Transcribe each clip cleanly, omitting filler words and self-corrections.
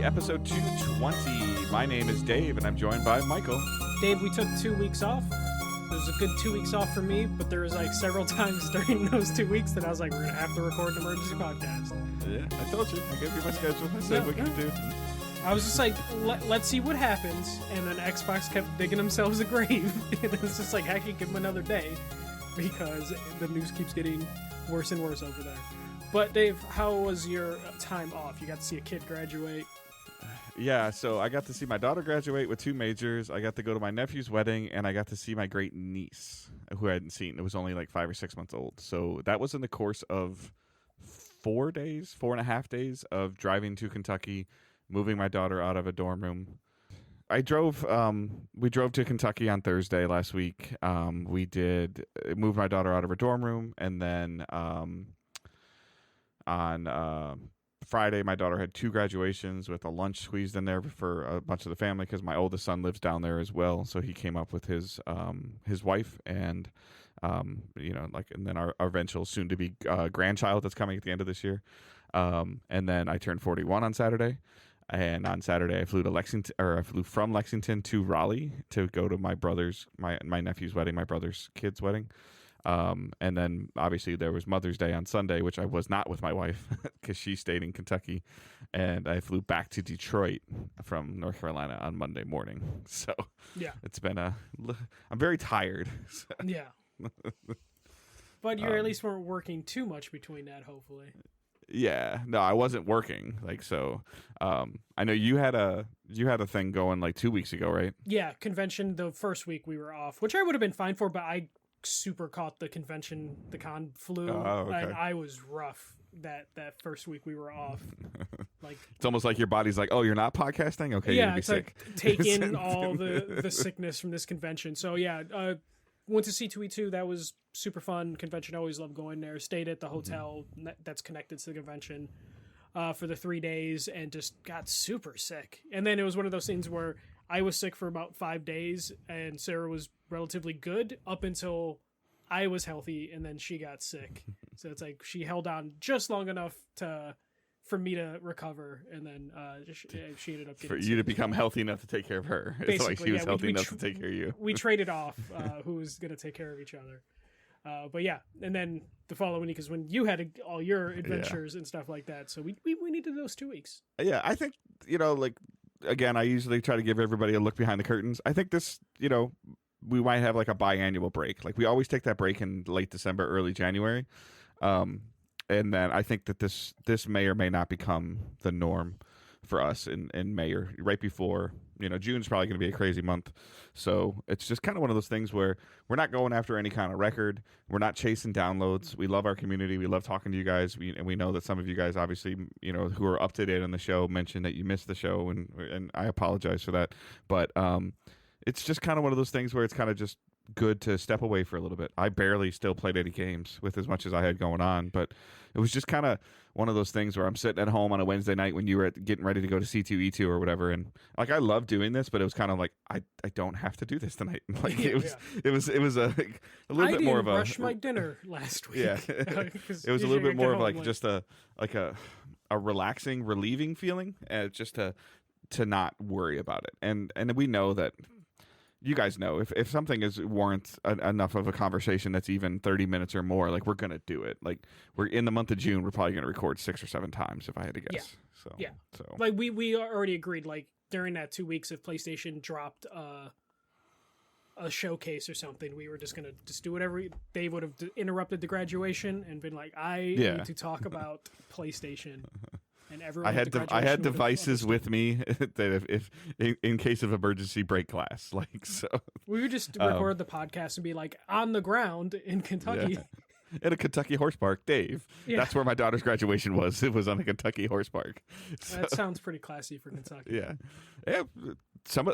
episode 220. My name is Dave, and I'm joined by Michael. Dave, we took 2 weeks off. It was a good 2 weeks off for me, but there was like several times during those 2 weeks that I was like, we're going to have to record an emergency podcast. Yeah, I told you. I gave you my schedule. I said what you could do. I was just like, let's see what happens. And then Xbox kept digging themselves a grave. And it's just like, heck, you give them another day because the news keeps getting worse and worse over there. But Dave, how was your time off? You got to see a kid graduate. Yeah, so I got to see my daughter graduate with 2 majors. I got to go to my nephew's wedding, and I got to see my great niece, who I hadn't seen. It was only like 5 or 6 months old. So that was in the course of 4.5 days of driving to Kentucky, moving my daughter out of a dorm room. We drove to Kentucky on Thursday last week. We did move my daughter out of her dorm room, and then on Friday, my daughter had 2 graduations with a lunch squeezed in there for a bunch of the family because my oldest son lives down there as well. So he came up with his wife and and then our eventual soon to be grandchild that's coming at the end of this year. And then I turned 41 on Saturday. And on Saturday, I flew from Lexington to Raleigh to go to my nephew's wedding, my brother's kid's wedding. And then obviously there was Mother's Day on Sunday, which I was not with my wife because she stayed in Kentucky, and I flew back to Detroit from North Carolina on Monday morning. So yeah, it's been I'm very tired. So. Yeah. But you at least weren't working too much between that, hopefully. Yeah, no, I wasn't working. I know you had a thing going like 2 weeks ago, right? Yeah, convention. The first week we were off, which I would have been fine for, but I super caught the con flu, and I was rough that first week we were off. Like it's almost like your body's like, oh, you're not podcasting, okay? Yeah, you're gonna be sick. Like take in all the sickness from this convention. So yeah, went to C2E2. That was super fun. Convention, always love going there. Stayed at the hotel that's connected to the convention for the 3 days, and just got super sick. And then it was one of those things where I was sick for about 5 days, and Sarah was relatively good up until I was healthy, and then she got sick. So it's like she held on just long enough for me to recover, and then she ended up getting for you sick. To become healthy enough to take care of her. It's like she was healthy enough to take care of you. We traded off who was going to take care of each other. But yeah, and then the following week is when you had all your adventures and stuff like that. So we needed those 2 weeks. Yeah, I think, again, I usually try to give everybody a look behind the curtains. I think this, we might have like a biannual break. Like we always take that break in late December, early January. And then I think that this may or may not become the norm for us in May or right before, June's probably going to be a crazy month. So it's just kind of one of those things where we're not going after any kind of record. We're not chasing downloads. We love our community. We love talking to you guys. And we know that some of you guys, obviously, who are up to date on the show mentioned that you missed the show. And I apologize for that. But it's just kind of one of those things where it's kind of just good to step away for a little bit. I barely still played any games with as much as I had going on, but it was just kind of one of those things where I'm sitting at home on a Wednesday night when you were getting ready to go to C2E2 or whatever, and like I love doing this, but it was kind of like I don't have to do this tonight. Like it was a little bit more of a. I didn't rush my dinner last week. Yeah, it was a little bit more of like just a relaxing, relieving feeling, just to not worry about it, and we know that. You guys know if something warrants enough of a conversation that's even 30 minutes or more, like we're gonna do it. Like we're in the month of June, we're probably gonna record 6 or 7 times if I had to guess. Yeah. So like we already agreed. Like during that 2 weeks, if PlayStation dropped a showcase or something, we were just gonna do whatever. They would have interrupted the graduation and been like, I need to talk about PlayStation. And everyone I had devices with me that if in case of emergency break glass, like so. We would just record the podcast and be like on the ground in Kentucky. Yeah. At a Kentucky horse park, Dave. Yeah. That's where my daughter's graduation was. It was on a Kentucky horse park. So, that sounds pretty classy for Kentucky. Yeah.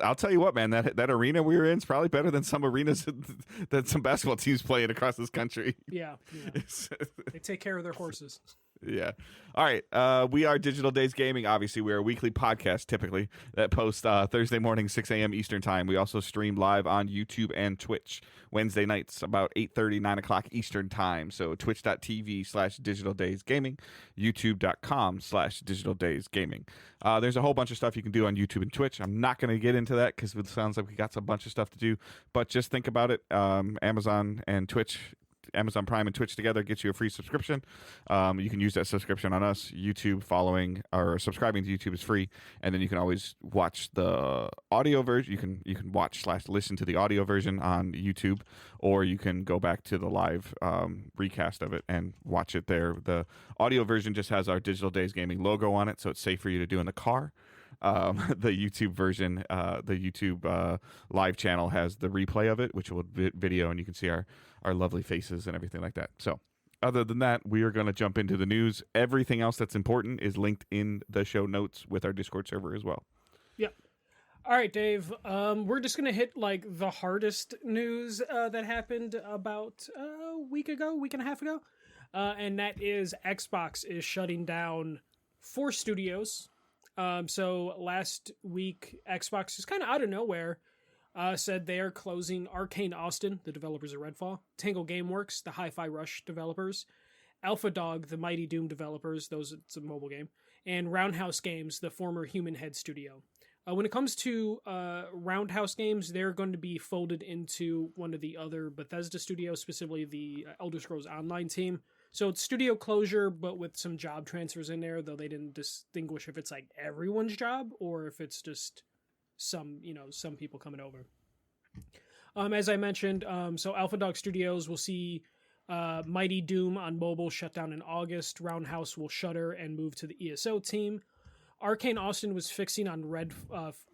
I'll tell you what, man. That arena we were in is probably better than some arenas that some basketball teams playing across this country. Yeah. They take care of their horses. Yeah. All right. We are Digital Days Gaming. Obviously, we are a weekly podcast typically that posts Thursday morning, 6 a.m. Eastern Time. We also stream live on YouTube and Twitch Wednesday nights about 8:30, 9 o'clock Eastern Time. So twitch.tv/Digital Days Gaming, youtube.com/Digital Days Gaming. There's a whole bunch of stuff you can do on YouTube and Twitch. I'm not going to get into that because it sounds like we got a bunch of stuff to do. But just think about it. Amazon and Twitch. Amazon Prime and Twitch together gets you a free subscription. You can use that subscription on us. YouTube following or subscribing to YouTube is free, and then you can always watch the audio version. You can watch/listen to the audio version on YouTube, or you can go back to the live recast of it and watch it there. The audio version just has our Digital Days Gaming logo on it, so it's safe for you to do in the car. The YouTube version, the YouTube live channel has the replay of it, which will video, and you can see our lovely faces and everything like that. So other than that, we are going to jump into the news. Everything else that's important is linked in the show notes with our Discord server as well. Yep. All right, Dave. We're just going to hit like the hardest news that happened about a week and a half ago. And that is Xbox is shutting down 4 studios. So last week, Xbox is kind of out of nowhere said they are closing Arcane Austin, the developers of Redfall, Tango Gameworks, the Hi-Fi Rush developers, Alpha Dog, the Mighty Doom developers, it's a mobile game, and Roundhouse Games, the former Human Head studio. When it comes to Roundhouse Games, they're going to be folded into one of the other Bethesda studios, specifically the Elder Scrolls Online team. So it's studio closure, but with some job transfers in there, though they didn't distinguish if it's like everyone's job or if it's just some people coming over. As I mentioned, so Alpha Dog Studios will see Mighty Doom on mobile shut down in August. Roundhouse will shutter and move to the ESO team. Arcane Austin was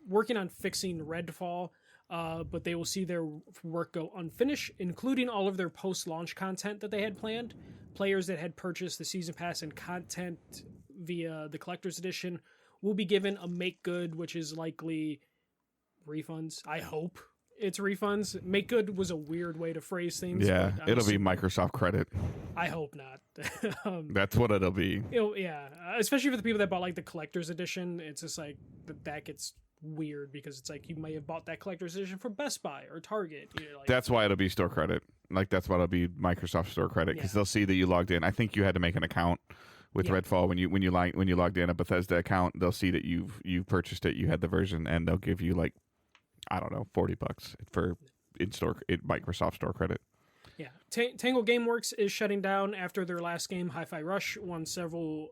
working on fixing Redfall, but they will see their work go unfinished, including all of their post-launch content that they had planned. Players that had purchased the Season Pass and content via the Collector's Edition will be given a make good, which is likely refunds. I hope it's refunds. Make good was a weird way to phrase things. Yeah, it'll be Microsoft credit. I hope not. That's what it'll be. Especially for the people that bought like the Collector's Edition. It's just like that gets weird because it's like you may have bought that Collector's Edition from Best Buy or Target. That's why it'll be store credit. Like that's why it'll be Microsoft store credit because they'll see that you logged in. I think you had to make an account with Redfall when you logged in a Bethesda account. They'll see that you've purchased it. You had the version, and they'll give you like I don't know $40 for in Microsoft store credit. Yeah, Tango Gameworks is shutting down after their last game, Hi-Fi Rush, won several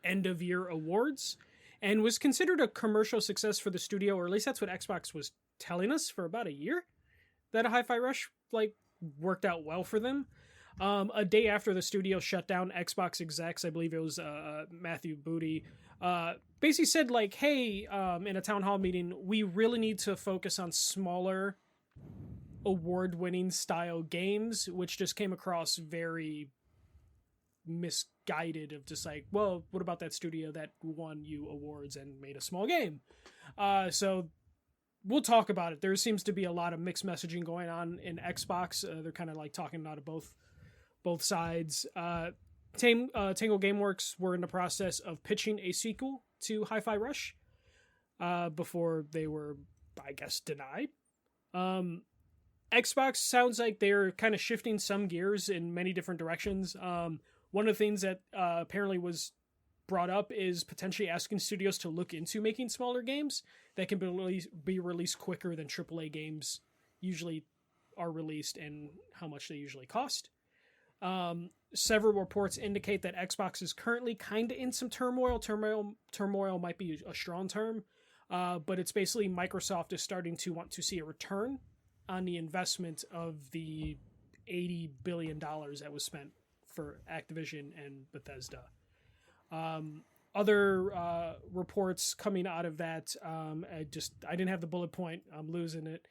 end-of-year awards and was considered a commercial success for the studio, or at least that's what Xbox was telling us for about a year, that a Hi-Fi Rush worked out well for them. A day after the studio shut down, Xbox execs, I believe it was Matthew Booty, basically said hey, in a town hall meeting, we really need to focus on smaller award-winning style games, which just came across very misguided of just well, what about that studio that won you awards and made a small game? So we'll talk about it. There seems to be a lot of mixed messaging going on in Xbox. They're kind of talking out of both sides. Tango Gameworks were in the process of pitching a sequel to Hi-Fi Rush before they were, I guess, denied. Xbox sounds like they're kind of shifting some gears in many different directions. One of the things that apparently was brought up is potentially asking studios to look into making smaller games that can be released quicker than AAA games usually are released and how much they usually cost. Several reports indicate that Xbox is currently kind of in some turmoil. Turmoil might be a strong term, but it's basically Microsoft is starting to want to see a return on the investment of the $80 billion that was spent for Activision and Bethesda. Other reports coming out of that, I didn't have the bullet point. I'm losing it.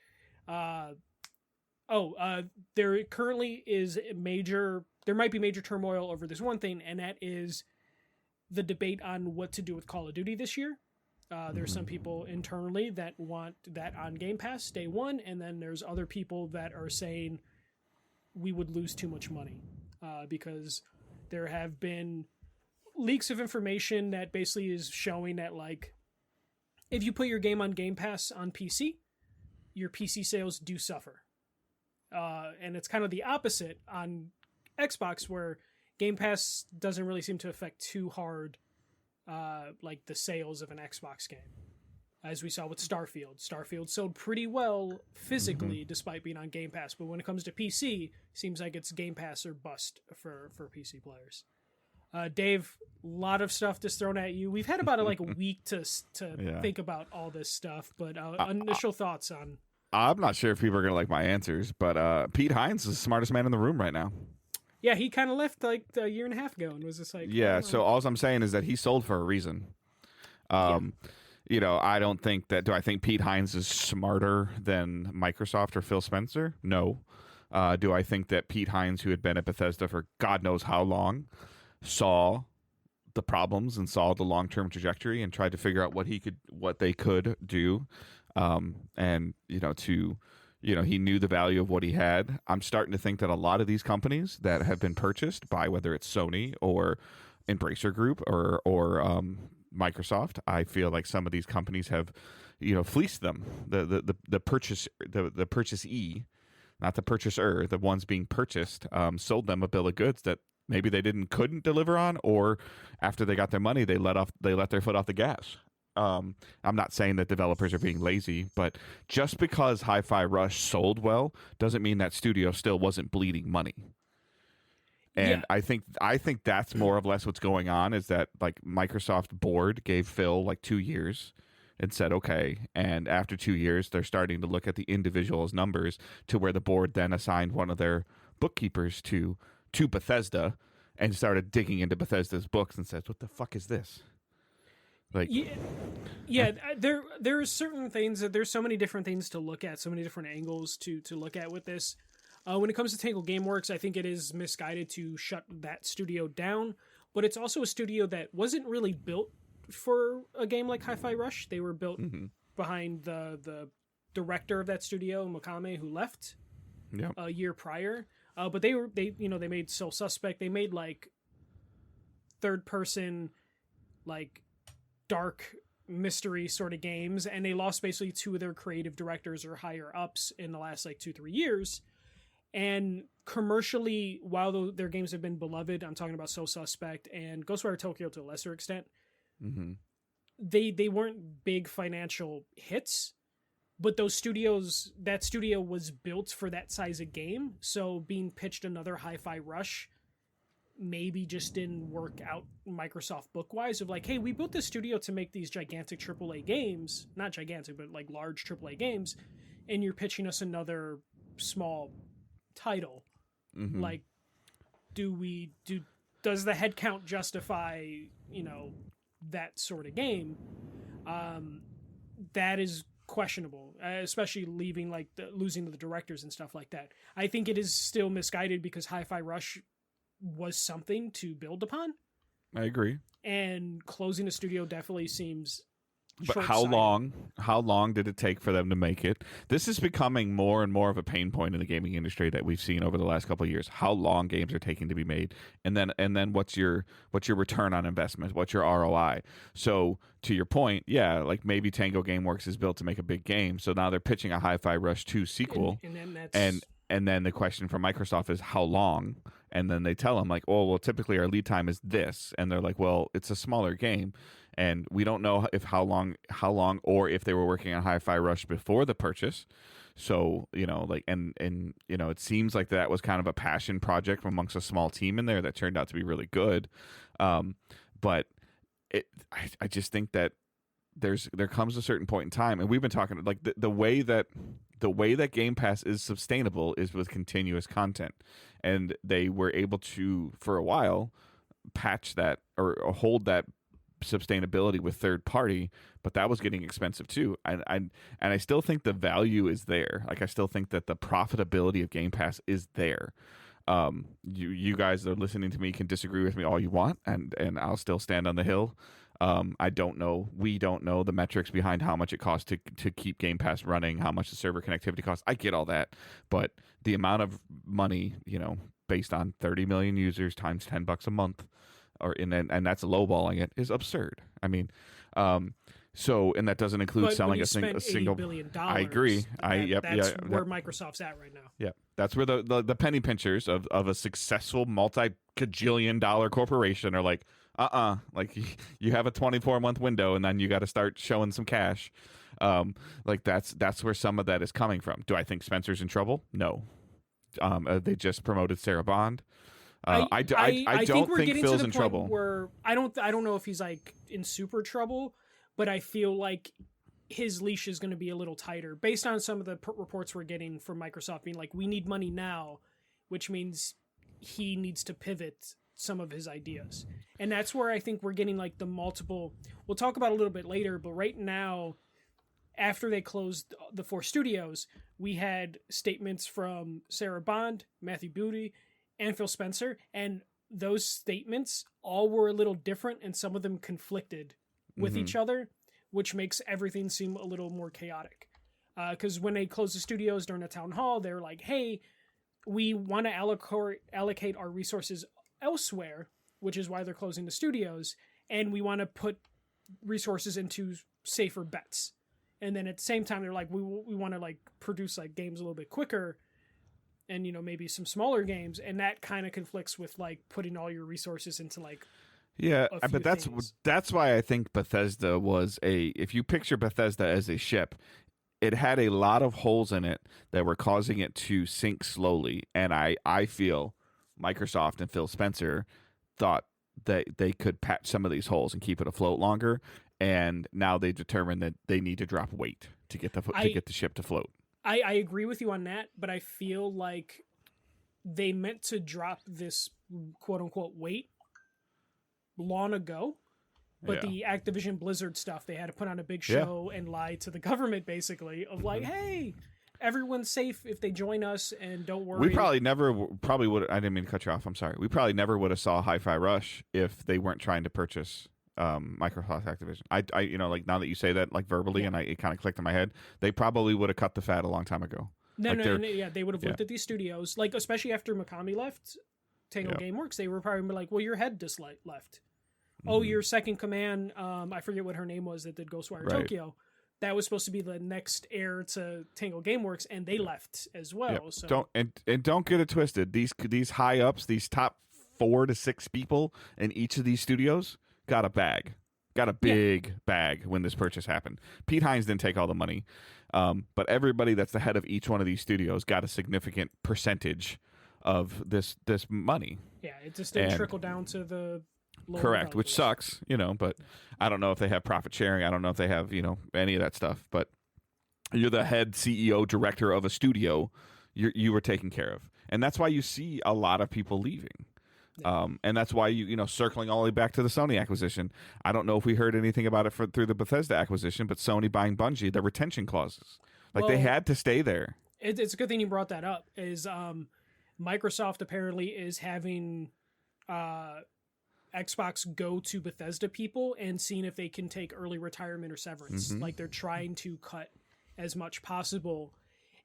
There currently is there might be major turmoil over this one thing, and that is the debate on what to do with Call of Duty this year. There's some people internally that want that on Game Pass day one, and then there's other people that are saying we would lose too much money because there have been leaks of information that basically is showing that, like, if you put your game on Game Pass on PC, your PC sales do suffer. And it's kind of the opposite on Xbox, where Game Pass doesn't really seem to affect too hard, like the sales of an Xbox game. As we saw with Starfield. Starfield sold pretty well physically despite being on Game Pass, but when it comes to PC, seems like it's Game Pass or bust for PC players. Dave, a lot of stuff just thrown at you. We've had about a week to think about all this stuff, but initial thoughts on... I'm not sure if people are going to like my answers, but Pete Hines is the smartest man in the room right now. Yeah, he kind of left like a year and a half ago and was just like... Yeah, so all I'm saying is that he sold for a reason. You know, I don't think that... Do I think Pete Hines is smarter than Microsoft or Phil Spencer? No. Do I think that Pete Hines, who had been at Bethesda for God knows how long, saw the problems and saw the long-term trajectory and tried to figure out what they could do, and he knew the value of what he had. I'm starting to think that a lot of these companies that have been purchased by, whether it's Sony or Embracer Group or Microsoft, I feel like some of these companies have, fleeced them. The purchasee, not the purchaser, the ones being purchased, sold them a bill of goods that maybe they couldn't deliver on, or after they got their money, they let their foot off the gas. I'm not saying that developers are being lazy, but just because Hi-Fi Rush sold well doesn't mean that studio still wasn't bleeding money. And yeah. I think that's more or less what's going on, is that like Microsoft board gave Phil like 2 years and said, okay. And after 2 years, they're starting to look at the individual's numbers, to where the board then assigned one of their bookkeepers to Bethesda and started digging into Bethesda's books and says, what the fuck is this? Like, there are certain things that there's so many different things to look at, so many different angles to look at with this. When it comes to Tango Gameworks, I think it is misguided to shut that studio down, but it's also a studio that wasn't really built for a game like Hi-Fi Rush. They were built behind the director of that studio, Mikame, who left a year prior. But they made Sole Suspect. They made like third person, like dark mystery sort of games, and they lost basically two of their creative directors or higher ups in the last like 2-3 years. And commercially, while their games have been beloved, I'm talking about Sole Suspect and Ghostwire Tokyo to a lesser extent, they weren't big financial hits. But that studio was built for that size of game. So being pitched another Hi-Fi Rush maybe just didn't work out Microsoft book-wise, of like, hey, we built this studio to make these gigantic AAA games. Not gigantic, but like large AAA games. And you're pitching us another small title. Like, does the headcount justify, that sort of game? That is questionable, especially losing the directors and stuff like that. I think it is still misguided, because Hi-Fi Rush was something to build upon. I agree. And closing a studio definitely seems But how long did it take for them to make it? This is becoming more and more of a pain point in the gaming industry that we've seen over the last couple of years. How long games are taking to be made, and then what's your return on investment? What's your ROI? So to your point, yeah, like maybe Tango Gameworks is built to make a big game, so now they're pitching a Hi-Fi Rush 2 sequel, and then the question from Microsoft is how long? And then they tell them like, oh, well, typically our lead time is this, and they're like, well, it's a smaller game. And we don't know if how long, or if they were working on Hi-Fi Rush before the purchase. So, and it seems like that was kind of a passion project amongst a small team in there that turned out to be really good. But I just think that there comes a certain point in time, and we've been talking like the way that Game Pass is sustainable is with continuous content, and they were able to, for a while, patch that or hold that sustainability with third party, but that was getting expensive too. And I still think the value is there. Like, I still think that the profitability of Game Pass is there. You guys that are listening to me can disagree with me all you want, and I'll still stand on the hill. I don't know. We don't know the metrics behind how much it costs to keep Game Pass running, how much the server connectivity costs. I get all that, but the amount of money, based on 30 million users times $10 a month, and that's lowballing it, is absurd. I mean, so, and that doesn't include But selling when you a spend single $80 billion, I agree. That's where Microsoft's at right now. Yeah, that's where the penny pinchers of a successful multi-cajillion-dollar corporation are like, like you have a 24-month window, and then you got to start showing some cash. Like that's where some of that is coming from. Do I think Spencer's in trouble? No. They just promoted Sarah Bond. I don't think Phil's in trouble. Where I don't know if he's like in super trouble, but I feel like his leash is going to be a little tighter based on some of the reports we're getting from Microsoft being like, we need money now, which means he needs to pivot some of his ideas. And that's where I think we're getting like the multiple, we'll talk about a little bit later, but right now, after they closed the 4 studios, we had statements from Sarah Bond, Matthew Booty, and Phil Spencer, and those statements all were a little different, and some of them conflicted with each other, which makes everything seem a little more chaotic. Because when they closed the studios during a town hall, they were like, hey, we want to allocate our resources elsewhere, which is why they're closing the studios, and we want to put resources into safer bets. And then at the same time, they're like, we want to like produce like games a little bit quicker, and maybe some smaller games, and that kind of conflicts with like putting all your resources into like but that's why I think Bethesda was if you picture Bethesda as a ship, it had a lot of holes in it that were causing it to sink slowly, and I feel Microsoft and Phil Spencer thought that they could patch some of these holes and keep it afloat longer, and now they determined that they need to drop weight to get the ship to float. I agree with you on that, but I feel like they meant to drop this quote unquote weight long ago, but the Activision Blizzard stuff, they had to put on a big show and lie to the government basically of like, hey, everyone's safe if they join us, and don't worry. We probably would. I didn't mean to cut you off. I'm sorry. We probably never would have saw Hi-Fi Rush if they weren't trying to purchase Microsoft Activision. I like now that you say that like verbally, and it kind of clicked in my head, they probably would have cut the fat a long time ago. They would have looked at these studios, like especially after Mikami left Tango Gameworks, they were probably like, well, your head just left. Oh, your second command, I forget what her name was that did Ghostwire Tokyo. That was supposed to be the next heir to Tango Gameworks, and they left as well. Yep. So don't get it twisted. These high ups, these top 4 to 6 people in each of these studios got a big bag when this purchase happened. Pete Hines didn't take all the money, but everybody that's the head of each one of these studios got a significant percentage of this money. Yeah, it just didn't trickle down to the lower correct, which developers. sucks, but I don't know if they have profit sharing. I don't know if they have, any of that stuff, but you're the head CEO director of a studio, you were taken care of. And that's why you see a lot of people leaving. And that's why circling all the way back to the Sony acquisition. I don't know if we heard anything about it through the Bethesda acquisition, but Sony buying Bungie, the retention clauses, they had to stay there. It's a good thing you brought that up. Is Microsoft apparently is having Xbox go to Bethesda people and seeing if they can take early retirement or severance. Like they're trying to cut as much possible,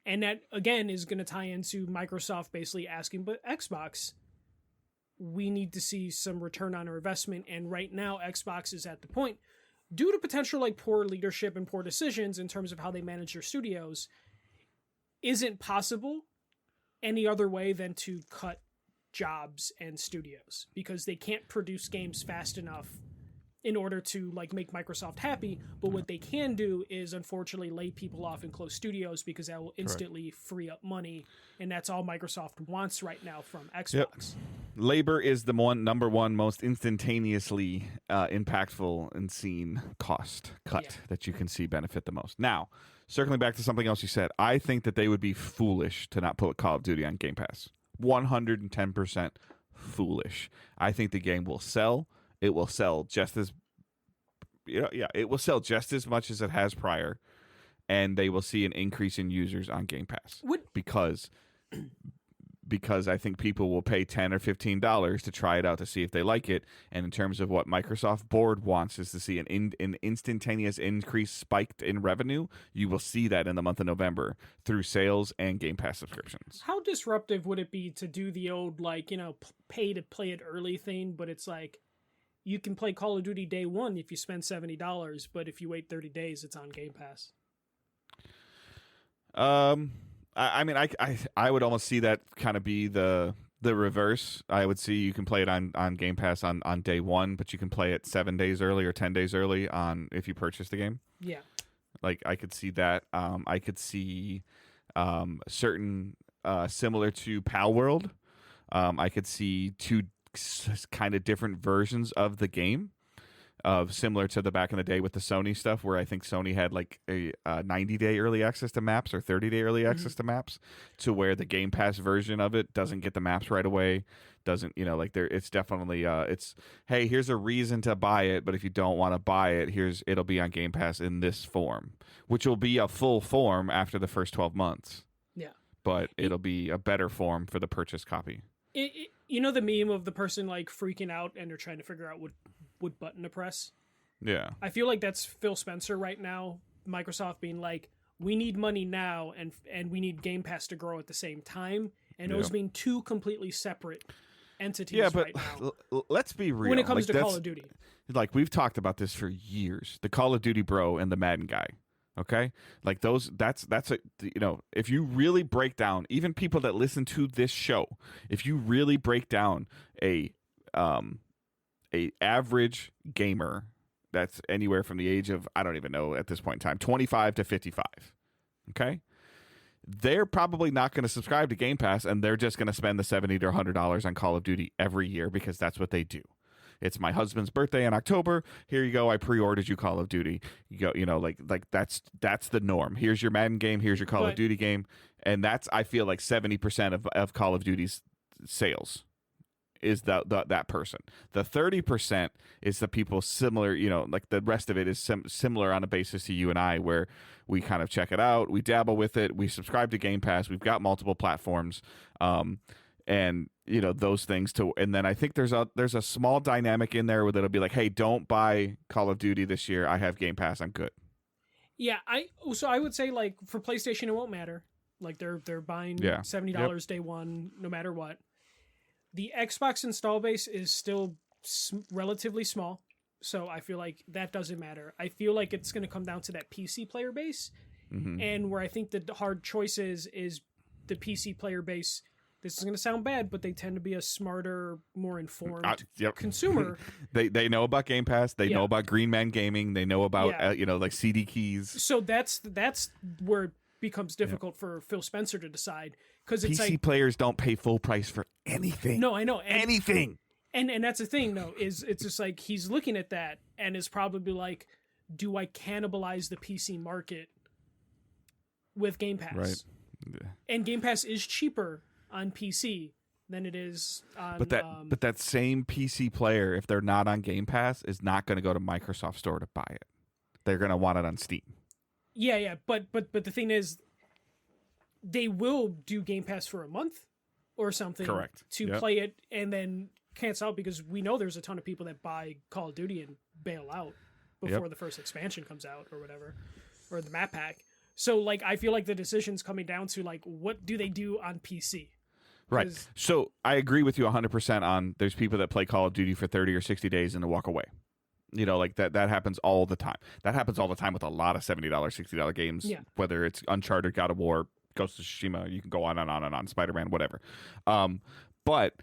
and that again is going to tie into Microsoft basically asking, but Xbox, we need to see some return on our investment. And right now, Xbox is at the point, due to potential like poor leadership and poor decisions in terms of how they manage their studios, isn't possible any other way than to cut jobs and studios, because they can't produce games fast enough in order to like make Microsoft happy. But what they can do is unfortunately lay people off and close studios, because that will instantly free up money, and that's all Microsoft wants right now from Xbox. Yep. Labor is the number one most instantaneously impactful and seen cost cut that you can see benefit the most. Now, circling back to something else you said, I think that they would be foolish to not put Call of Duty on Game Pass. 110% foolish. I think the game will sell. It will sell just as it will sell just as much as it has prior, and they will see an increase in users on Game Pass. Because I think people will pay $10 or $15 to try it out to see if they like it. And in terms of what Microsoft board wants is to see an instantaneous increase spiked in revenue. You will see that in the month of November through sales and Game Pass subscriptions. How disruptive would it be to do the old pay to play it early thing, but it's like, you can play Call of Duty day one if you spend $70, but if you wait 30 days, it's on Game Pass. I mean, I would almost see that kind of be the reverse. I would see you can play it on Game Pass on day one, but you can play it 7 days early or 10 days early on if you purchase the game. Yeah. Like I could see that. I could see certain similar to Pal World. I could see two kind of different versions of the game, similar to the back in the day with the Sony stuff, where I think Sony had like a 90-day early access to maps or 30-day early access to maps, to where the Game Pass version of it doesn't get the maps right away. Doesn't, like there, it's definitely it's, hey, here's a reason to buy it, but if you don't want to buy it, it'll be on Game Pass in this form, which will be a full form after the first 12 months. Yeah. But it'll be a better form for the purchase copy. You know the meme of the person like freaking out and they're trying to figure out what button to press? Yeah. I feel like that's Phil Spencer right now, Microsoft being like, we need money now and we need Game Pass to grow at the same time, and those being two completely separate entities right now. Let's be real. When it comes to Call of Duty. Like, we've talked about this for years. The Call of Duty bro and the Madden guy. Okay? Like that's if you really break down, even people that listen to this show, if you really break down a average gamer that's anywhere from the age of, I don't even know at this point in time, 25 to 55. Okay? They're probably not going to subscribe to Game Pass, and they're just going to spend the $70 to $100 on Call of Duty every year because that's what they do. It's my husband's birthday in October. Here you go. I pre-ordered you Call of Duty. You go, like that's the norm. Here's your Madden game. Here's your Call of Duty game. And that's, I feel like 70% of Call of Duty's sales is that person. The 30% is the people similar, like the rest of it is similar on a basis to you and I, where we kind of check it out. We dabble with it. We subscribe to Game Pass. We've got multiple platforms. And those things too. And then I think there's a small dynamic in there where it'll be like, hey, don't buy Call of Duty this year. I have Game Pass. I'm good. Yeah, I would say, like, for PlayStation it won't matter. Like they're buying $70 day one no matter what. The Xbox install base is still relatively small, so I feel like that doesn't matter. I feel like it's going to come down to that PC player base, and where I think the hard choice is the PC player base. This is going to sound bad, but they tend to be a smarter, more informed consumer. They know about Game Pass. They know about Green Man Gaming. They know about like CD keys. So that's where it becomes difficult for Phil Spencer to decide, because it's PC players don't pay full price for anything. No, I know anything. And that's the thing, though, is it's just like he's looking at that and is probably like, do I cannibalize the PC market with Game Pass? Right. And Game Pass is cheaper on PC than it is on... But that same PC player, if they're not on Game Pass, is not going to go to Microsoft Store to buy it. They're going to want it on Steam. Yeah, but the thing is, they will do Game Pass for a month or something. Correct. To play it and then cancel out, because we know there's a ton of people that buy Call of Duty and bail out before the first expansion comes out or whatever, or the map pack. So, like, I feel like the decision's coming down to, like, what do they do on PC? Right. So I agree with you 100% on there's people that play Call of Duty for 30 or 60 days and then walk away. Like that happens all the time. That happens all the time with a lot of $70, $60 games, whether it's Uncharted, God of War, Ghost of Tsushima, you can go on and on and on, Spider-Man, whatever. But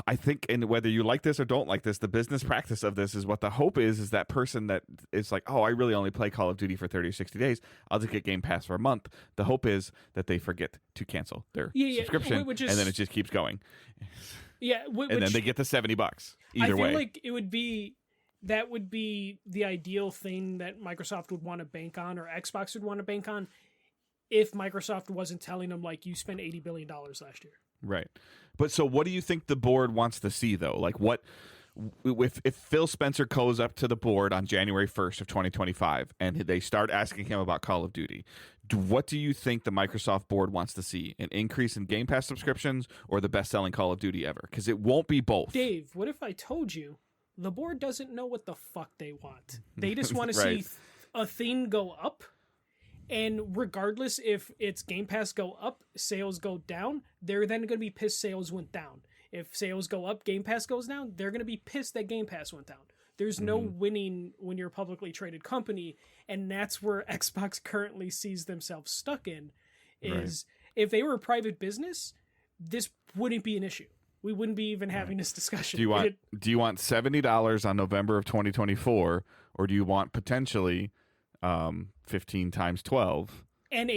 I think, and whether you like this or don't like this, the business practice of this is what the hope is that person that is like, oh, I really only play Call of Duty for 30 or 60 days. I'll just get Game Pass for a month. The hope is that they forget to cancel their subscription, and then it just keeps going. Yeah. And then they get the $70 either way. I feel like that would be the ideal thing that Microsoft would want to bank on, or Xbox would want to bank on, if Microsoft wasn't telling them, like, you spent $80 billion last year. Right. But so what do you think the board wants to see, though? Like, what if Phil Spencer goes up to the board on January 1st of 2025 and they start asking him about Call of Duty, what do you think the Microsoft board wants to see? An increase in Game Pass subscriptions or the best-selling Call of Duty ever? Because it won't be both. Dave, what if I told you the board doesn't know what the fuck they want? They just want to see a thing go up. And regardless if it's Game Pass go up, sales go down, they're then going to be pissed sales went down. If sales go up, Game Pass goes down. They're going to be pissed that Game Pass went down. There's no winning when you're a publicly traded company, and that's where Xbox currently sees themselves stuck in, is if they were a private business, this wouldn't be an issue. We wouldn't be even having this discussion. Do you want $70 on November of 2024, or do you want potentially 15 times 12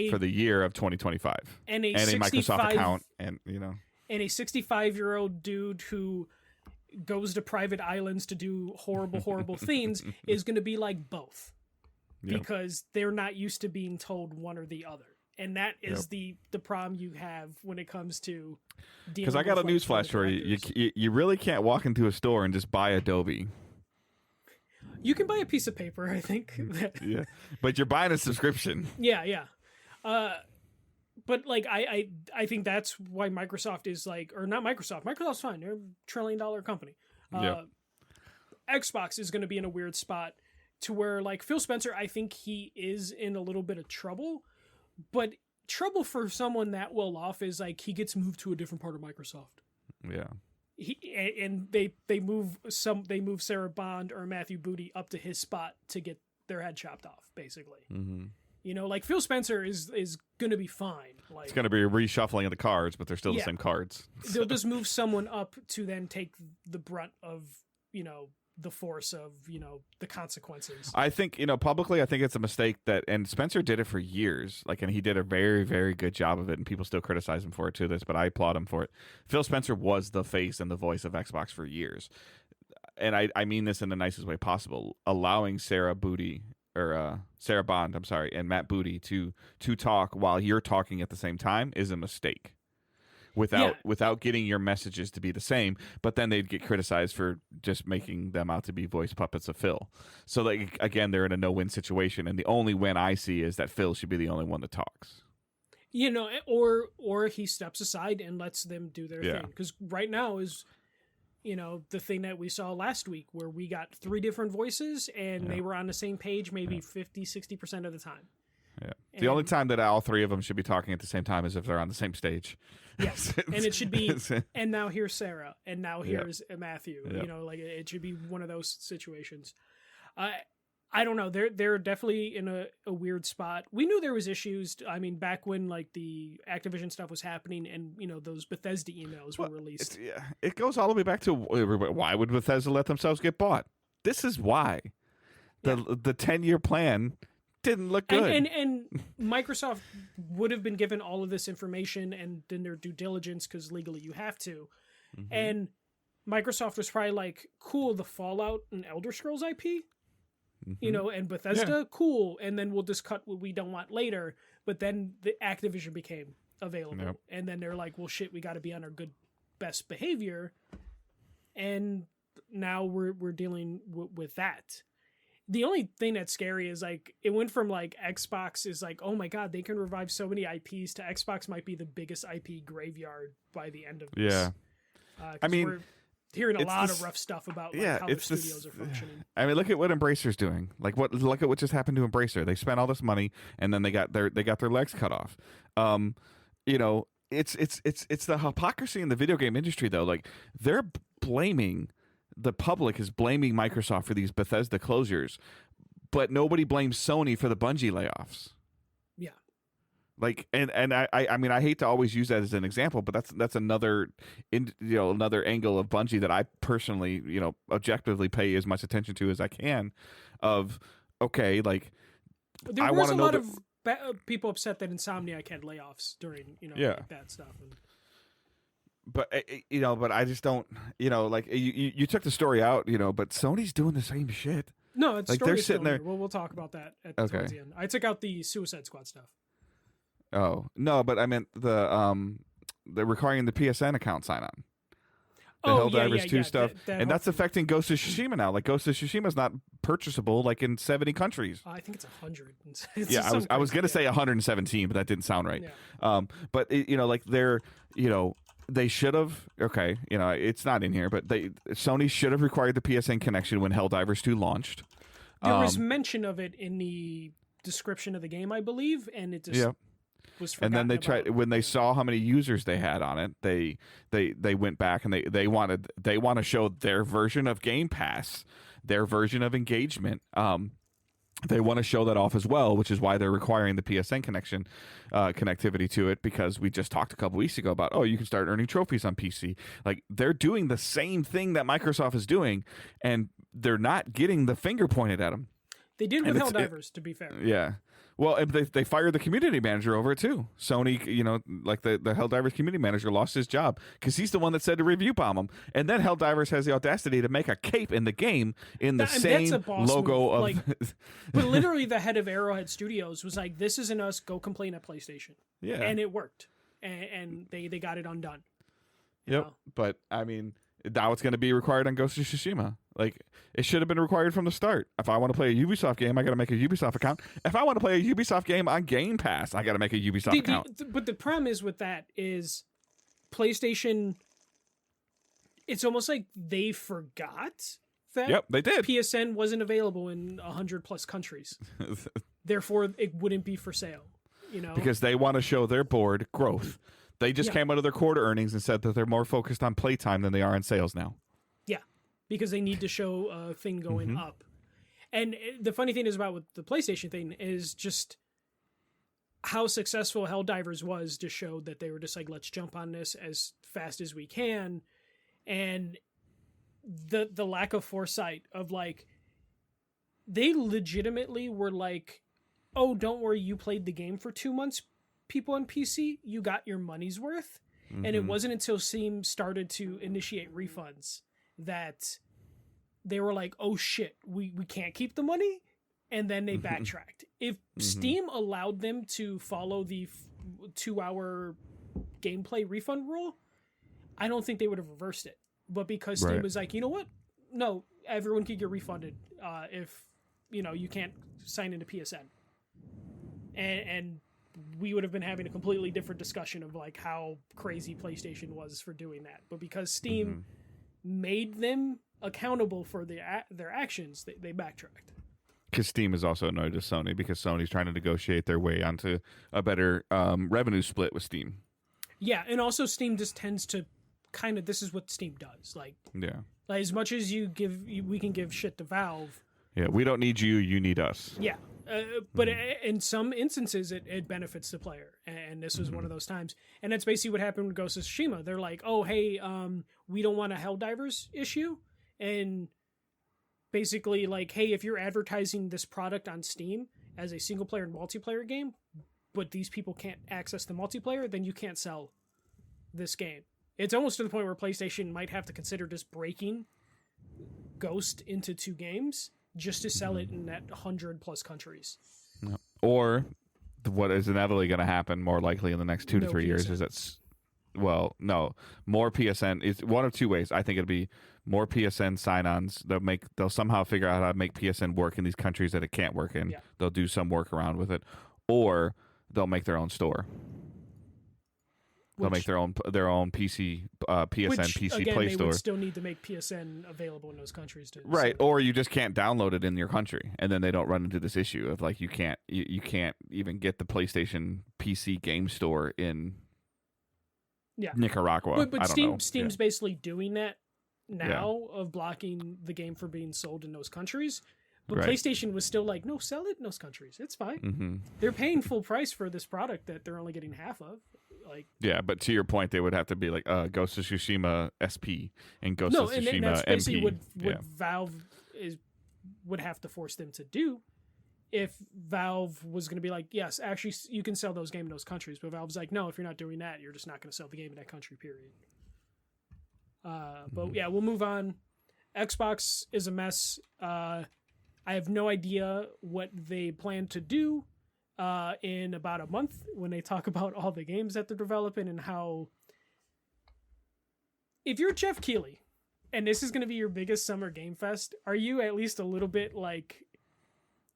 for the year of 2025 and a Microsoft account, and and a 65-year-old dude who goes to private islands to do horrible things is going to be like both, because they're not used to being told one or the other, and that is the problem you have when it comes to dealing. Because I got a newsflash for you. You really can't walk into a store and just buy Adobe. You can buy a piece of paper, I think. Yeah, but you're buying a subscription. Yeah. But like I think that's why Microsoft is like, or not Microsoft. Microsoft's fine. They're $1 trillion company. Xbox is going to be in a weird spot to where, like, Phil Spencer, I think he is in a little bit of trouble, but trouble for someone that well off is like he gets moved to a different part of Microsoft. Yeah. They move Sarah Bond or Matthew Booty up to his spot to get their head chopped off, basically. Mm-hmm. Like Phil Spencer is going to be fine. Like, it's going to be a reshuffling of the cards, but they're still the same cards. They'll just move someone up to then take the brunt of, the force of, the consequences. I think, publicly, I think it's a mistake and Spencer did it for years, and he did a very, very good job of it, and people still criticize him for it to this, but I applaud him for it. Phil Spencer was the face and the voice of Xbox for years. And I mean this in the nicest way possible. Allowing Sarah Bond, and Matt Booty to talk while you're talking at the same time is a mistake. Without getting your messages to be the same, but then they'd get criticized for just making them out to be voice puppets of Phil. So, again, they're in a no-win situation, and the only win I see is that Phil should be the only one that talks. Or he steps aside and lets them do their thing. Because right now is, the thing that we saw last week where we got 3 different voices and they were on the same page maybe 50-60% of the time. Yeah. The only time that all 3 of them should be talking at the same time is if they're on the same stage. Yes, and it should be, and now here's Sarah, and now here's Matthew. It should be one of those situations. I don't know. They're definitely in a weird spot. We knew there was issues. I mean, back when the Activision stuff was happening, and those Bethesda emails were released. It goes all the way back to why would Bethesda let themselves get bought? This is why. The 10-year plan didn't look good. And Microsoft would have been given all of this information and then their due diligence, because legally you have to. Mm-hmm. And Microsoft was probably like, cool, the Fallout and Elder Scrolls IP, and Bethesda, cool. And then we'll just cut what we don't want later. But then the Activision became available. Yep. And then they're like, well, shit, we got to be on our good, best behavior. And now we're dealing with that. The only thing that's scary is it went from Xbox is oh my god, they can revive so many IPs, to Xbox might be the biggest IP graveyard by the end of this. Yeah. I mean, we're hearing a lot of rough stuff about how their studios are functioning. I mean, look at what Embracer's doing. Look at what just happened to Embracer. They spent all this money and then they got their legs cut off. It's the hypocrisy in the video game industry though. They're blaming. The public is blaming Microsoft for these Bethesda closures, but nobody blames Sony for the Bungie layoffs. Yeah. And I mean, I hate to always use that as an example, but that's another angle of Bungie that I personally, objectively pay as much attention to as I can. Of, okay, there was a lot of people upset that Insomniac had layoffs during, that stuff. But but I just don't, you took the story out, but Sony's doing the same shit. No, it's they're sitting there. We'll talk about that towards the end. I took out the Suicide Squad stuff. Oh no, but I meant the requiring the PSN account sign on. The Helldivers 2 stuff, and that's affecting Ghost of Tsushima now. Ghost of Tsushima is not purchasable in 70 countries. I think it's 100. I was gonna say 117, but that didn't sound right. Yeah. But they're they should have. Okay, it's not in here, but Sony should have required the PSN connection when Helldivers 2 launched. There was mention of it in the description of the game, I believe, and it just was And then forgotten they tried about. when they saw how many users they had on it. They went back and they want to show their version of Game Pass, their version of engagement. They want to show that off as well, which is why they're requiring the PSN connectivity to it, because we just talked a couple weeks ago about, you can start earning trophies on PC. Like, they're doing the same thing that Microsoft is doing, and they're not getting the finger pointed at them. They did with Helldivers, to be fair. Yeah. Well, they fired the community manager over it too. Sony, like the Helldivers community manager lost his job because he's the one that said to review bomb him. And then Helldivers has the audacity to make a cape in the game in the same logo of. Like, but literally, the head of Arrowhead Studios was like, "This isn't us. Go complain at PlayStation." Yeah, and it worked, and they got it undone. Yep, but I mean, now it's going to be required on Ghost of Tsushima. Like, it should have been required from the start. If I want to play a Ubisoft game, I got to make a Ubisoft account. If I want to play a Ubisoft game on Game Pass, I got to make a Ubisoft account. But the problem is with that is PlayStation. It's almost like they forgot that they did. PSN wasn't available in 100+ countries. Therefore, it wouldn't be for sale. Because they want to show their board growth. They just came out of their quarter earnings and said that they're more focused on playtime than they are on sales now. Because they need to show a thing going up. And the funny thing is about with the PlayStation thing is just how successful Helldivers was to show that they were just like, let's jump on this as fast as we can. And the lack of foresight of like, they legitimately were like, oh, don't worry, you played the game for 2 months, people on PC, you got your money's worth. And it wasn't until Steam started to initiate refunds that they were like, oh shit, we can't keep the money. And then they backtracked. If Steam allowed them to follow the 2-hour gameplay refund rule, I don't think they would have reversed it. But because Steam was like, you know what? No, everyone can get refunded if you can't sign into PSN. And we would have been having a completely different discussion of like how crazy PlayStation was for doing that. But because Steam made them accountable for their actions, they backtracked. Because Steam is also annoyed with Sony because Sony's trying to negotiate their way onto a better revenue split with Steam. Yeah, and also Steam just tends to kind of, this is what Steam does. Like as much as we can give shit to Valve. Yeah, we don't need you, you need us. Yeah. But in some instances, it benefits the player, and this was one of those times. And that's basically what happened with Ghost of Tsushima. They're like, "Oh, hey, we don't want a Helldivers issue," and basically like, "Hey, if you're advertising this product on Steam as a single player and multiplayer game, but these people can't access the multiplayer, then you can't sell this game." It's almost to the point where PlayStation might have to consider just breaking Ghost into 2 games. Just to sell it in that 100+ countries. Or what is inevitably going to happen more likely in the next 2 to 3 years is that, more PSN. It's one of 2 ways. I think it'll be more PSN sign-ons. They'll somehow figure out how to make PSN work in these countries that it can't work in. Yeah. They'll do some work around with it. Or they'll make their own store. They'll make their own PC PC again, Play they Store. Would still need to make PSN available in those countries too. Right, or you just can't download it in your country, and then they don't run into this issue of like you can't even get the PlayStation PC Game Store in Nicaragua. But Steam's basically doing that now of blocking the game from being sold in those countries. But PlayStation was still like, no, sell it in those countries. It's fine. They're paying full price for this product that they're only getting half of. But to your point, they would have to be like Ghost of Tsushima SP and Ghost of Tsushima and that's basically MP. What Valve would have to force them to do if Valve was going to be like, yes, actually, you can sell those games in those countries. But Valve's like, no, if you're not doing that, you're just not going to sell the game in that country, period. But we'll move on. Xbox is a mess. I have no idea what they plan to do in about a month when they talk about all the games that they're developing and how... If you're Jeff Keighley, and this is going to be your biggest summer game fest, are you at least a little bit like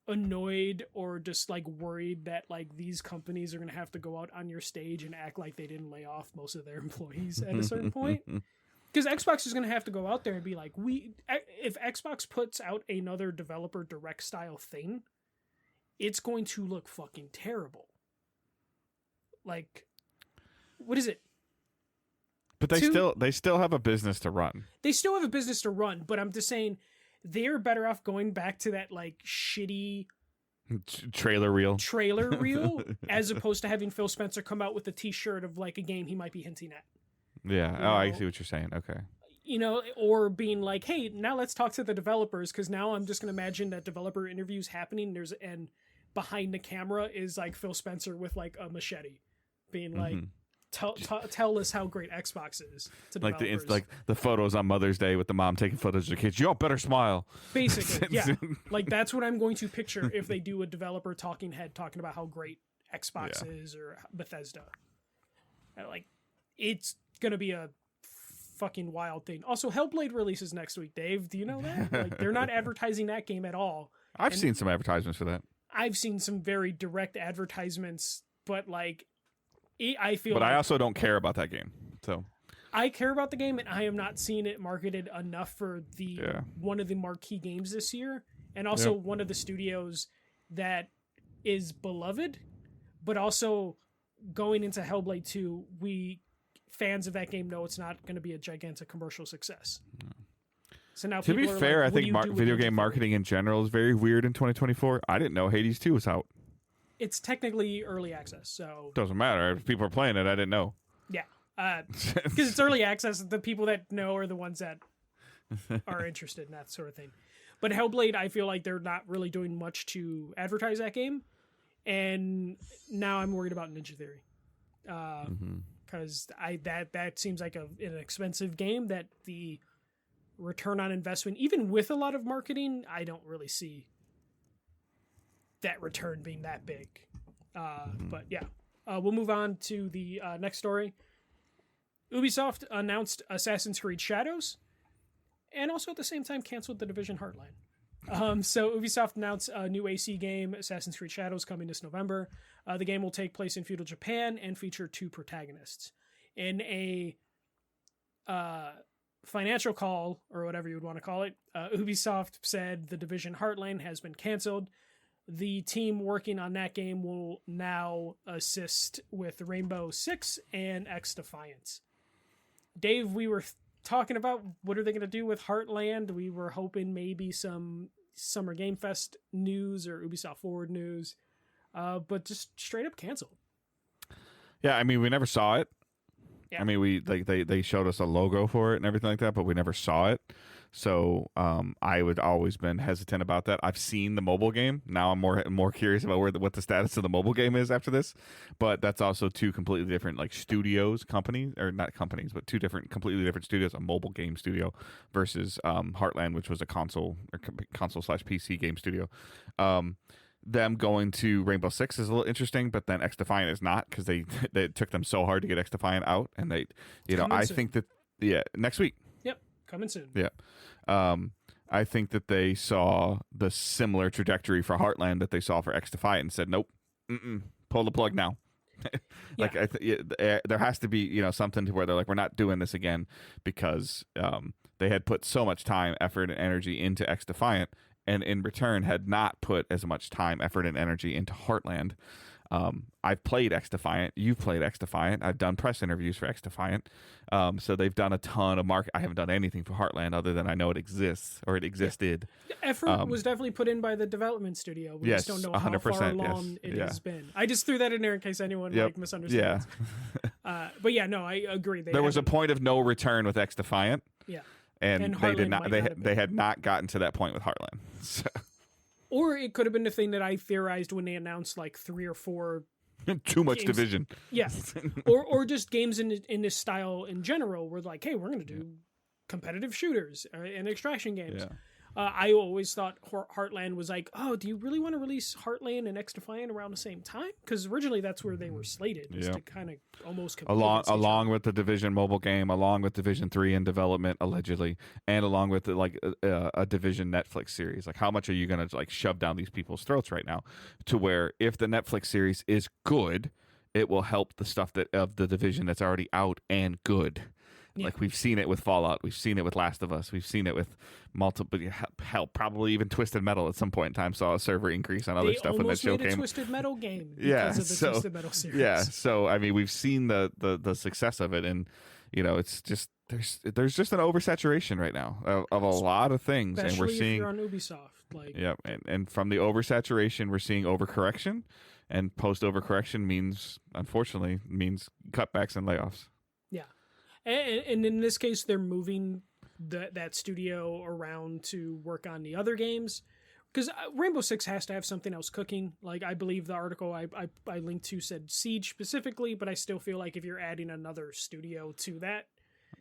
annoyed or just like worried that like these companies are going to have to go out on your stage and act like they didn't lay off most of their employees at a certain point? Because Xbox is going to have to go out there and be like, if Xbox puts out another developer direct style thing, it's going to look fucking terrible. like, what is it? But they still have a business to run. They still have a business to run, but I'm just saying they're better off going back to that like shitty trailer reel as opposed to having Phil Spencer come out with a t-shirt of like a game he might be hinting at. Yeah. You I know? see what you're saying. Okay. You know, or being like, hey, now let's talk to the developers, because now I'm just going to imagine that developer interviews happening. And behind the camera is like Phil Spencer with like a machete being like, tell us how great Xbox is to developers. Like the photos on Mother's Day with the mom taking photos of the kids. You better smile. Basically, yeah. Like that's what I'm going to picture if they do a developer talking head talking about how great Xbox is or Bethesda. Like, it's going to be a fucking wild thing. Also, Hellblade releases next week, Dave. Do you know that? Like, they're not advertising that game at all. I've seen some advertisements for that. I've seen some very direct advertisements, but like, I feel. But I also don't care about that game. So I care about the game, and I am not seeing it marketed enough for the one of the marquee games this year, and also one of the studios that is beloved, but also going into Hellblade 2, we fans of that game know it's not going to be a gigantic commercial success. So now, to be fair, like, I think video game marketing in general is very weird in 2024. I didn't know Hades 2 was out. It's technically early access, so doesn't matter. If people are playing it, I didn't know. Yeah, because it's early access. The people that know are the ones that are interested in that sort of thing. But Hellblade, I feel like they're not really doing much to advertise that game, and now I'm worried about Ninja Theory, because that seems like an expensive game that the return on investment, even with a lot of marketing, I don't really see that return being that big. But yeah, we'll move on to the next story. Ubisoft announced Assassin's Creed Shadows, and also at the same time canceled The Division Heartland. So Ubisoft announced a new AC game, Assassin's Creed Shadows, coming this November. The game will take place in feudal Japan and feature 2 protagonists. In a financial call, or whatever you would want to call it, Ubisoft said The Division Heartland has been canceled. The team working on that game will now assist with Rainbow Six and X Defiance. Dave, we were talking about what are they going to do with Heartland. We were hoping maybe some Summer Game Fest news or Ubisoft Forward news, but just straight up canceled. Yeah, I mean, we never saw it. Yeah. I mean, they showed us a logo for it and everything like that, but we never saw it. So I would always been hesitant about that. I've seen the mobile game. Now I'm more curious about what the status of the mobile game is after this. But that's also 2 completely different studios, companies, or not companies, but 2 completely different studios. A mobile game studio versus Heartland, which was a console / PC game studio. Them going to Rainbow Six is a little interesting, but then X Defiant is not, because they took them so hard to get X Defiant out, and they, I think that next week. Yep, coming soon. Yeah. I think that they saw the similar trajectory for Heartland that they saw for X Defiant and said, nope, pull the plug now. Like, there has to be, something to where they're like, we're not doing this again, because they had put so much time, effort, and energy into X Defiant, and in return had not put as much time, effort, and energy into Heartland. I've played X Defiant. You've played X Defiant. I've done press interviews for X Defiant. So they've done a ton of I haven't done anything for Heartland other than I know it exists, or it existed. Yeah. Effort was definitely put in by the development studio. We just don't know how far along it has been. I just threw that in there in case anyone misunderstands. Yeah. But yeah, no, I agree. There was a point of no return with X Defiant. Yeah. And they did not. They had not gotten to that point with Heartland. So. Or it could have been the thing that I theorized when they announced like 3 or 4 too much games. Division. Yes. or just games in this style in general were like, hey, we're going to do competitive shooters and extraction games. Yeah. I always thought Heartland was like, oh, do you really want to release Heartland and X Defiant around the same time? Because originally that's where they were slated, to kind of almost compete along with the Division mobile game, along with Division 3 in development allegedly, and along with a Division Netflix series. Like, how much are you going to shove down these people's throats right now? To where if the Netflix series is good, it will help the stuff of the Division that's already out and good. Yeah. Like we've seen it with Fallout, we've seen it with Last of Us, we've seen it with multiple. Hell, probably even Twisted Metal at some point in time saw a server increase on other stuff when that show made a came. Twisted Metal game Yeah, because of the Twisted Metal series. Yeah, so I mean, we've seen the success of it, and it's just there's just an oversaturation right now of a lot of things, especially and we're seeing if you're on Ubisoft, like and from the oversaturation, we're seeing overcorrection, and post overcorrection means unfortunately cutbacks and layoffs. Yeah, and in this case, they're moving that studio around to work on the other games. Because Rainbow Six has to have something else cooking. Like, I believe the article I linked to said Siege specifically, but I still feel like if you're adding another studio to that,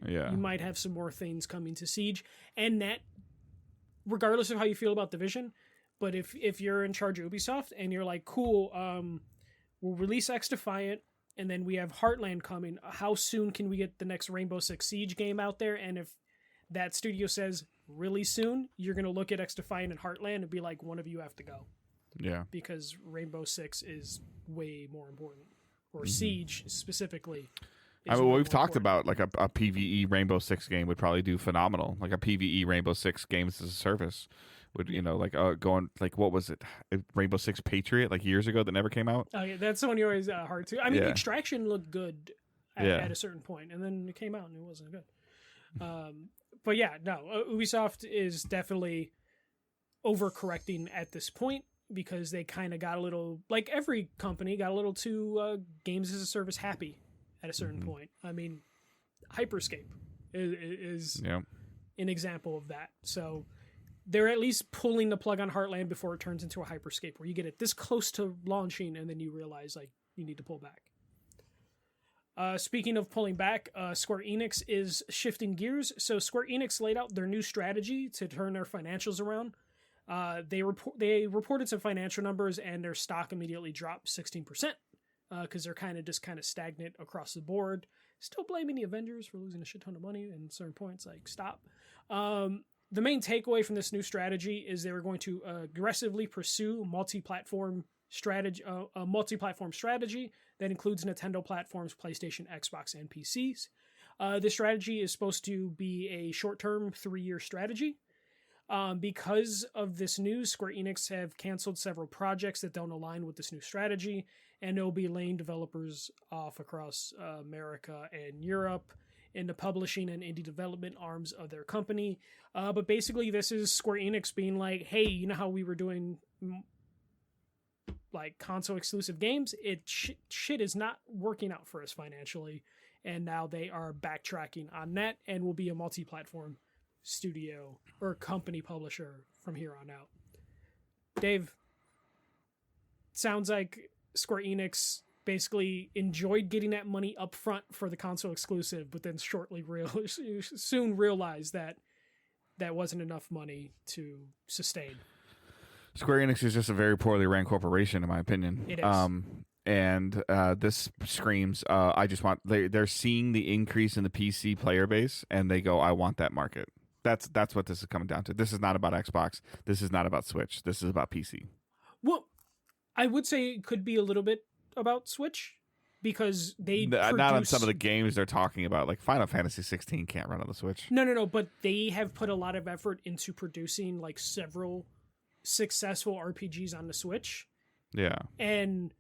you might have some more things coming to Siege. And that, regardless of how you feel about Division, but if you're in charge of Ubisoft and you're like, cool, we'll release X Defiant, and then we have Heartland coming, how soon can we get the next Rainbow Six Siege game out there? And if that studio says really soon, you're going to look at X Defiant and Heartland and be like, one of you have to go. Yeah. Because Rainbow Six is way more important. Or Siege, specifically. I mean, we've talked about, like, a PvE Rainbow Six game would probably do phenomenal. Like, a PvE Rainbow Six games as a service would, going, like, what was it? Rainbow Six Patriot, like, years ago that never came out? Oh, yeah, that's the one you always hard to. I mean, Extraction looked good at a certain point, and then it came out and it wasn't good. But yeah, no, Ubisoft is definitely overcorrecting at this point because they kind of got a little, like every company, got a little too games as a service happy at a certain point. I mean, Hyperscape is an example of that. So they're at least pulling the plug on Heartland before it turns into a Hyperscape, where you get it this close to launching and then you realize like you need to pull back. Speaking of pulling back, Square Enix is shifting gears. So Square Enix laid out their new strategy to turn their financials around. They reported some financial numbers and their stock immediately dropped 16% because they're kind of stagnant across the board. Still blaming the Avengers for losing a shit ton of money and certain points. Like, stop. The main takeaway from this new strategy is they were going to aggressively pursue multi-platform strategy that includes Nintendo platforms, PlayStation, Xbox, and PCs. This strategy is supposed to be a short-term 3-year strategy. Because of this news, Square Enix have canceled several projects that don't align with this new strategy, and they'll be laying developers off across America and Europe in the publishing and indie development arms of their company. But basically, this is Square Enix being like, hey, you know how we were doing like console exclusive games? Shit is not working out for us financially, and now they are backtracking on that and will be a multi-platform studio or company publisher from here on out. Dave, sounds like Square Enix basically enjoyed getting that money up front for the console exclusive, but then soon realized that that wasn't enough money to sustain. Square Enix is just a very poorly ran corporation, in my opinion. It is. And this screams, they're seeing the increase in the PC player base, and they go, I want that market. That's what this is coming down to. This is not about Xbox. This is not about Switch. This is about PC. Well, I would say it could be a little bit about Switch, because they not on some of the games they're talking about. Like Final Fantasy 16 can't run on the Switch. No, but they have put a lot of effort into producing like several successful RPGs on the Switch. Yeah. And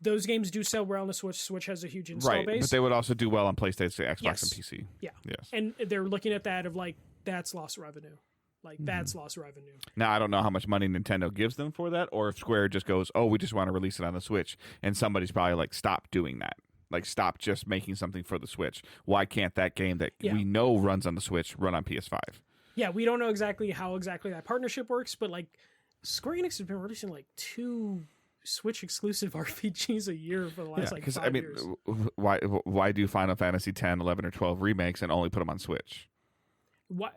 those games do sell well on the Switch. Switch has a huge install base. But they would also do well on PlayStation, Xbox, yes. and PC. Yeah. Yes. And they're looking at that of like, that's lost revenue. Like, that's lost revenue. Now, I don't know how much money Nintendo gives them for that, or if Square just goes, oh, we just want to release it on the Switch, and somebody's probably like, stop doing that. Like, stop just making something for the Switch. Why can't that game that we know runs on the Switch run on PS5? Yeah, we don't know exactly how that partnership works, but like, Square Enix has been releasing like 2 Switch exclusive RPGs a year for the last 5 years. Why do Final Fantasy 10, 11, or 12 remakes and only put them on Switch? Why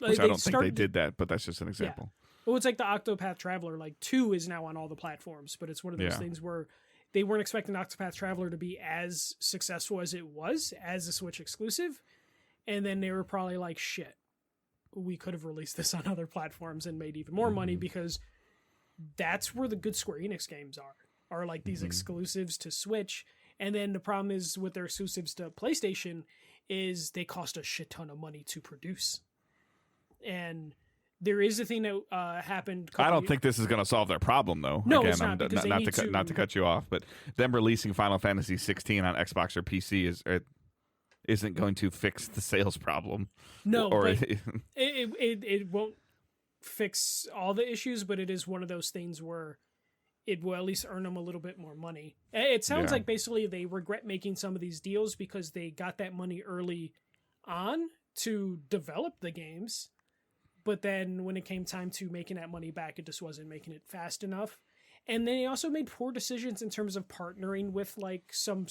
Which I don't think they did that, but that's just an example. Yeah. Well, it's like the Octopath Traveler. Like 2 is now on all the platforms, but it's one of those things where they weren't expecting Octopath Traveler to be as successful as it was as a Switch exclusive, and then they were probably like, shit, we could have released this on other platforms and made even more money, because that's where the good Square Enix games are like these exclusives to Switch. And then the problem is with their exclusives to PlayStation is they cost a shit ton of money to produce. And there is a thing that happened. I don't think this is going to solve their problem, though. No, Again, it's not, because they need to... not to cut you off, but them releasing Final Fantasy 16 on Xbox or PC isn't going to fix the sales problem. No, but it won't fix all the issues, but it is one of those things where it will at least earn them a little bit more money. It sounds like basically they regret making some of these deals because they got that money early on to develop the games, but then when it came time to making that money back, it just wasn't making it fast enough. And they also made poor decisions in terms of partnering with like some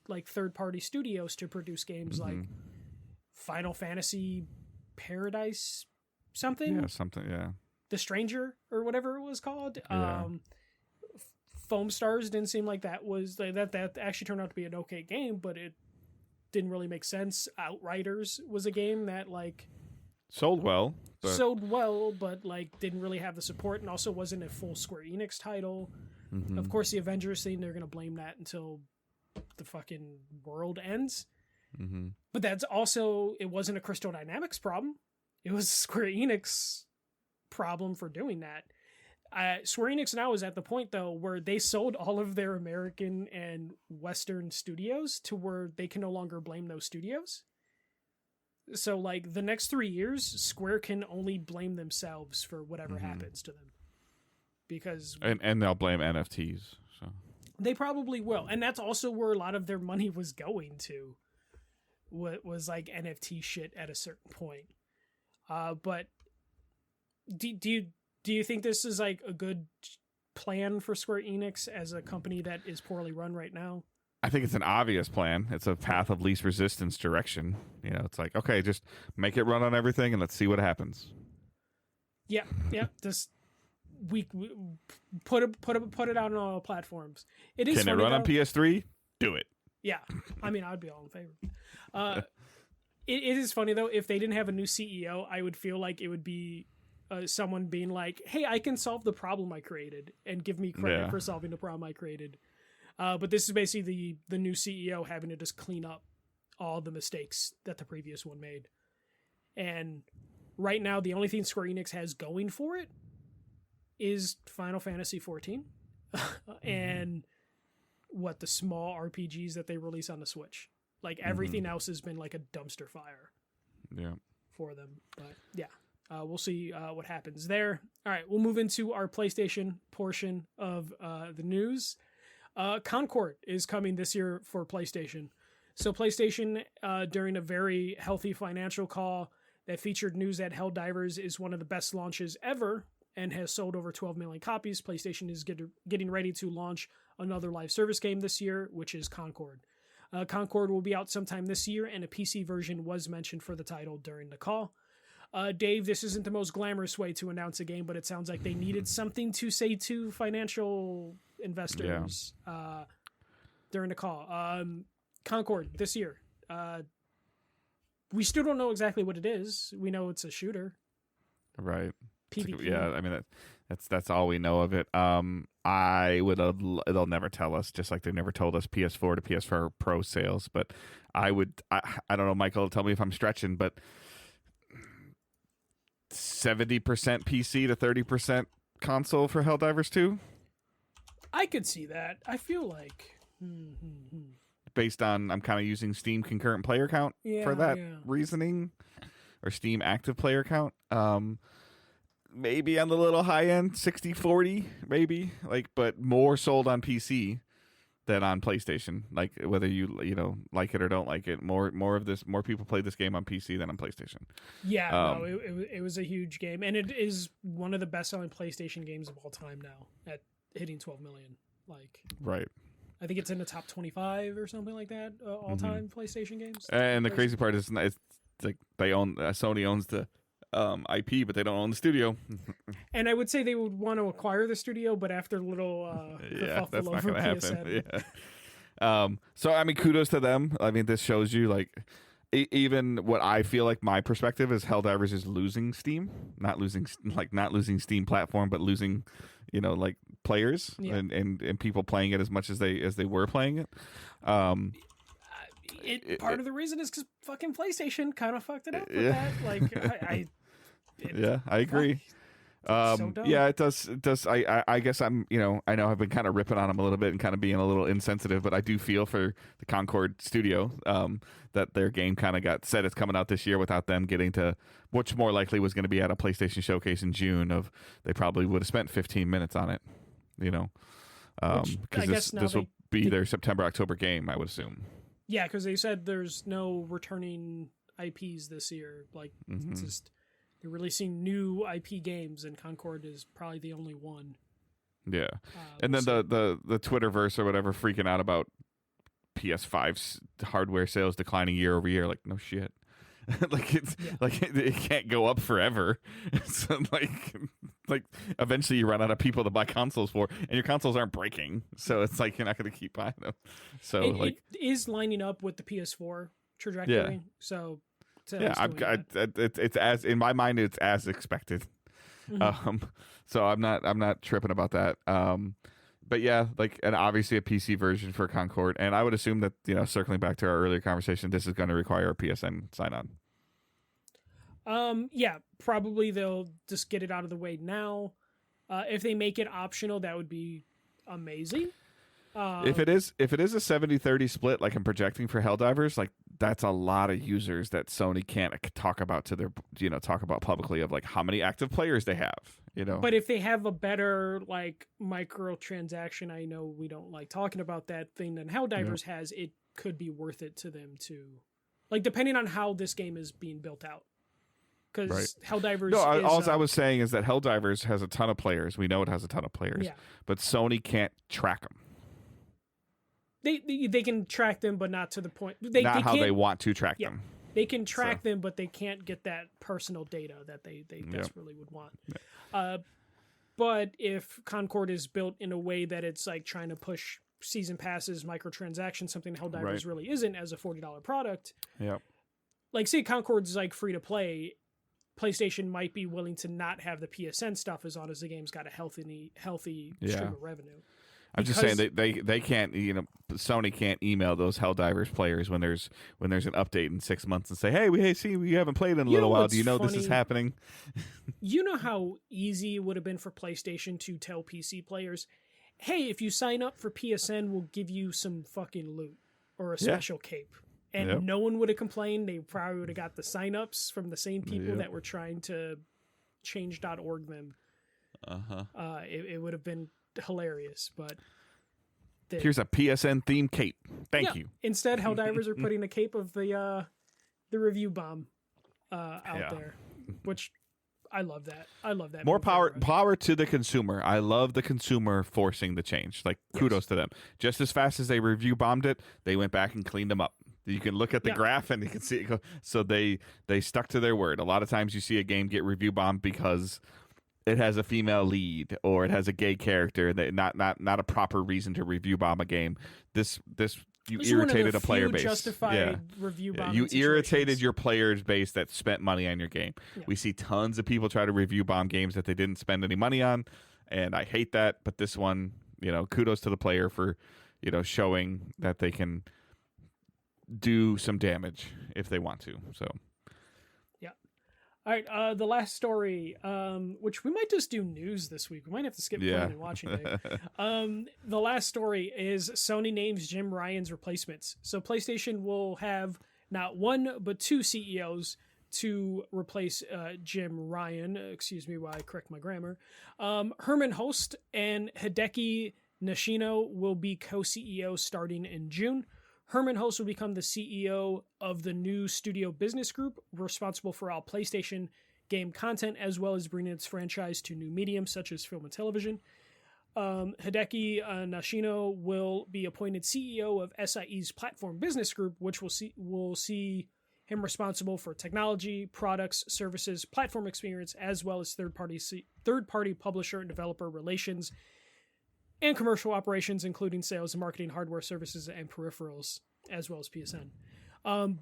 like third-party studios to produce games like Final Fantasy Paradise something. Yeah, something, yeah. The Stranger or whatever it was called. Yeah. Foam Stars didn't seem like that was that actually turned out to be an okay game, but it didn't really make sense. Outriders was a game that like sold well, but like didn't really have the support, and also wasn't a full Square Enix title. Of course, the Avengers thing, they're gonna blame that until the fucking world ends. But that's also, it wasn't a Crystal Dynamics problem. It was a Square Enix problem for doing that. Square Enix now is at the point, though, where they sold all of their American and Western studios to where they can no longer blame those studios. So, like, the next 3 years, Square can only blame themselves for whatever happens to them. Because... And they'll blame NFTs, so... They probably will. And that's also where a lot of their money was going to. What was, like, NFT shit at a certain point. But do you think this is like a good plan for Square Enix as a company that is poorly run right now? I think it's an obvious plan. It's a path of least resistance direction. You know, it's like, okay, just make it run on everything and let's see what happens. Yeah. Just we put it out on all platforms. It is. Can it run on PS3? Do it. Yeah, I mean, I'd be all in favor. It is funny though. If they didn't have a new CEO, I would feel like it would be someone being like, hey, I can solve the problem I created and give me credit for solving the problem I created. But this is basically the new CEO having to just clean up all the mistakes that the previous one made. And right now, the only thing Square Enix has going for it is Final Fantasy XIV and the small RPGs that they release on the Switch. Like everything else has been like a dumpster fire for them. But yeah. We'll see what happens there. All right, we'll move into our PlayStation portion of the news. Concord is coming this year for PlayStation. So PlayStation, during a very healthy financial call that featured news that Helldivers is one of the best launches ever and has sold over 12 million copies, PlayStation is getting ready to launch another live service game this year, which is Concord. Concord will be out sometime this year, and a PC version was mentioned for the title during the call. Dave, this isn't the most glamorous way to announce a game, but it sounds like they needed something to say to financial investors during the call. Concord this year. We still don't know exactly what it is. We know it's a shooter. Right. PvP. Yeah, I mean that's all we know of it. They'll never tell us, just like they never told us PS4 to PS4 Pro sales. But I don't know, Michael, tell me if I'm stretching, but 70% PC to 30% console for Helldivers 2? I could see that. I feel like based on, I'm kind of using Steam concurrent player count for that reasoning, or Steam active player count. Maybe on the little high end, 60-40, maybe, like, but more sold on PC than on PlayStation. Like, whether you like it or don't like it, more people play this game on PC than on PlayStation. Yeah, it was a huge game, and it is one of the best selling PlayStation games of all time now at hitting 12 million. Like, right. I think it's in the top 25 or something like that, all time PlayStation games. And the crazy part is, it's like they own Sony owns the IP, but they don't own the studio. And I would say they would want to acquire the studio, but after a little that's not going to happen. Yeah. So I mean, kudos to them. I mean, this shows you, like, even what I feel like my perspective is Helldivers is losing Steam, not losing Steam platform, but losing like players and people playing it as much as they were playing it. Part of the reason is because fucking PlayStation kind of fucked it up with that. Like, I agree. So dumb. Yeah, it does. I guess I'm, I know I've been kind of ripping on them a little bit and kind of being a little insensitive, but I do feel for the Concord studio that their game kind of got said it's coming out this year without them getting to, which more likely was going to be at a PlayStation showcase in June. They probably would have spent 15 minutes on it, because this will be their September, October game, I would assume. Yeah, because they said there's no returning IPs this year. Like, it's just they're releasing new IP games, and Concord is probably the only one. Yeah, and then the Twitterverse or whatever freaking out about PS5's hardware sales declining year over year. Like, no shit. It can't go up forever. So like eventually you run out of people to buy consoles for, and your consoles aren't breaking, so it's like you're not going to keep buying them. So it is lining up with the PS4 trajectory. Yeah. So it's as in my mind it's as expected. So I'm not tripping about that. But yeah, and obviously a PC version for Concord, and I would assume that circling back to our earlier conversation, this is going to require a PSN sign on. Yeah, probably they'll just get it out of the way now. If they make it optional, that would be amazing. If it is a 70-30 split, like I'm projecting for Helldivers, like that's a lot of users that Sony can't talk about to their talk about publicly of like how many active players they have. But if they have a better like microtransaction, I know we don't like talking about that thing than Helldivers has, it could be worth it to them to, like, depending on how this game is being built out. Because Helldivers. No, all I was saying is that Helldivers has a ton of players. We know it has a ton of players, but Sony can't track them. They can track them, but not to the point. They they want to track them. They can track them, but they can't get that personal data that they desperately would want. But if Concord is built in a way that it's like trying to push season passes, microtransactions, something Helldivers really isn't as a $40 product. Yeah. Like, say Concord's like free to play, PlayStation might be willing to not have the PSN stuff as long as the game's got a healthy stream of revenue. I'm just saying they can't, Sony can't email those Helldivers players when there's an update in 6 months and say, hey, we haven't played in a little while. Do you know this is happening? You know how easy it would have been for PlayStation to tell PC players, hey, if you sign up for PSN, we'll give you some fucking loot or a special cape. And no one would have complained. They probably would have got the signups from the same people that were trying to change.org them. It would have been hilarious, but here's a PSN themed cape. Thank you. Instead, Helldivers are putting the cape of the review bomb out there, which I love that. I love that. More power to the consumer. I love the consumer forcing the change. Like, kudos to them. Just as fast as they review bombed it, they went back and cleaned them up. You can look at the graph and you can see it go. So they stuck to their word. A lot of times you see a game get review bombed because it has a female lead or it has a gay character. That not a proper reason to review bomb a game. This you irritated a player base. Justified review bombing you irritated your players base that spent money on your game. We see tons of people try to review bomb games that they didn't spend any money on, and I hate that. But this one, kudos to the player for showing that they can do some damage if they want to. So. All right, the last story, which we might just do news this week. We might have to skip playing and watching day. The last story is Sony names Jim Ryan's replacements. So PlayStation will have not one, but two CEOs to replace Jim Ryan. Excuse me while I correct my grammar. Herman Host and Hideki Nishino will be co-CEOs starting in June. Herman Host will become the CEO of the new studio business group, responsible for all PlayStation game content, as well as bringing its franchise to new mediums such as film and television. Hideki Nishino will be appointed CEO of SIE's platform business group, which will see him responsible for technology, products, services, platform experience, as well as third-party publisher and developer relations, and commercial operations, including sales and marketing, hardware, services, and peripherals, as well as PSN.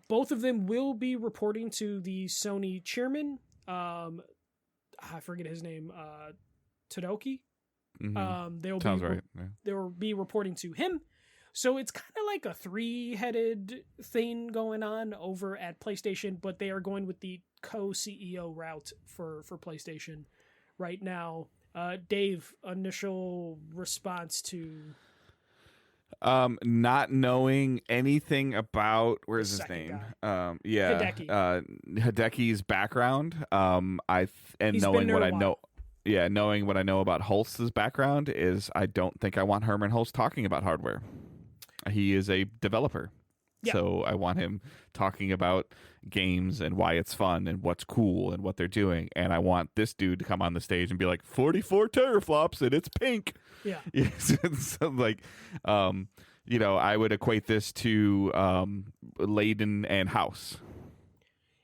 Both of them will be reporting to the Sony chairman. I forget his name. Todoroki? They'll Sounds right. Yeah. They'll be reporting to him. So it's kind of like a three-headed thing going on over at PlayStation, but they are going with the co-CEO route for PlayStation right now. Dave, initial response to not knowing anything about where's his name? Hideki. Hideki's background. He's knowing what I know. Yeah, knowing what I know about Holst's background is I don't think I want Herman Holst talking about hardware. He is a developer. Yeah. So I want him talking about games and why it's fun and what's cool and what they're doing. And I want this dude to come on the stage and be like, 44 teraflops and it's pink. Yeah. So like, I would equate this to Layden and House.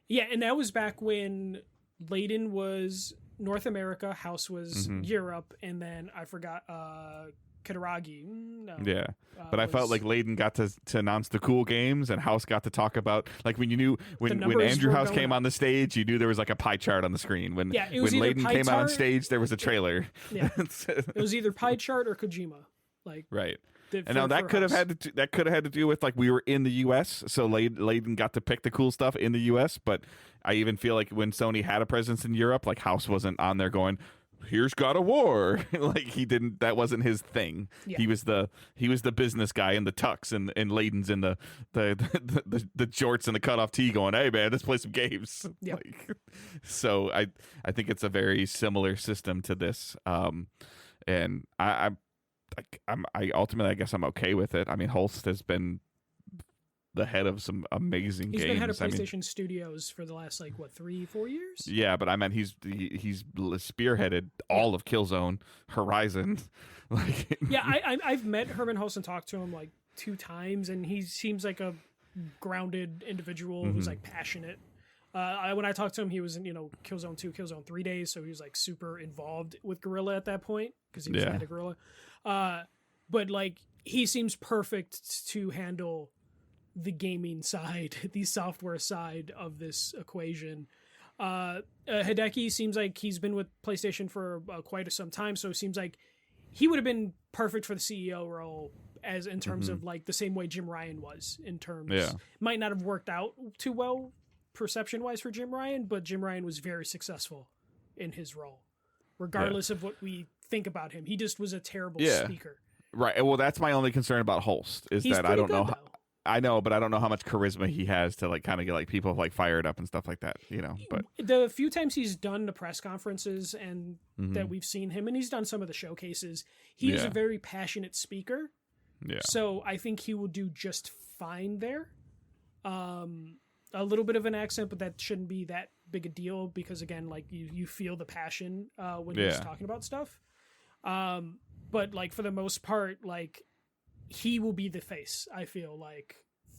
Yeah, and that was back when Layden was North America, House was Europe, and then I forgot Kataragi. No. Yeah. But I felt like Layden got to announce the cool games and House got to talk about, like, when you knew when Andrew House came on the stage, you knew there was like a pie chart on the screen. When Layden came on stage, there was a trailer. Yeah. It was either pie chart or Kojima. Like, right. And now that could have had to do with, like, we were in the U.S., so Layden got to pick the cool stuff in the U.S. But I even feel like when Sony had a presence in Europe, like, House wasn't on there going, here's God of War. Like, he didn't. That wasn't his thing. Yeah. He was the business guy in the tux, and Layden's in the jorts and the cutoff tee, going, "Hey man, let's play some games." Yeah. Like, so I think it's a very similar system to this, and I ultimately I guess I'm okay with it. I mean, Holst has been the head of some amazing games. He's been head of PlayStation Studios for the last 3-4 years. Yeah, but I meant he's spearheaded all of Killzone, Horizon. I've met Herman Holst and talked to him 2 times, and he seems like a grounded individual who's passionate. When I talked to him, he was in Killzone 2, Killzone 3 days, so he was super involved with Guerrilla at that point because he was head of Guerrilla. But he seems perfect to handle the gaming side, the software side of this equation. Hideki seems like he's been with PlayStation for quite some time, so it seems like he would have been perfect for the CEO role, as in terms of the same way Jim Ryan was. In terms, might not have worked out too well perception wise for Jim Ryan, but Jim Ryan was very successful in his role, regardless of what we think about him. He just was a terrible speaker. Right. Well, that's my only concern about Holst is that I don't know. I know, but I don't know how much charisma he has to kind of get people fired up and stuff like that, But the few times he's done the press conferences and that we've seen him, and he's done some of the showcases, he is a very passionate speaker. Yeah. So I think he will do just fine there. A little bit of an accent, but that shouldn't be that big a deal because again, you feel the passion when he's talking about stuff. But for the most part, he will be the face, I feel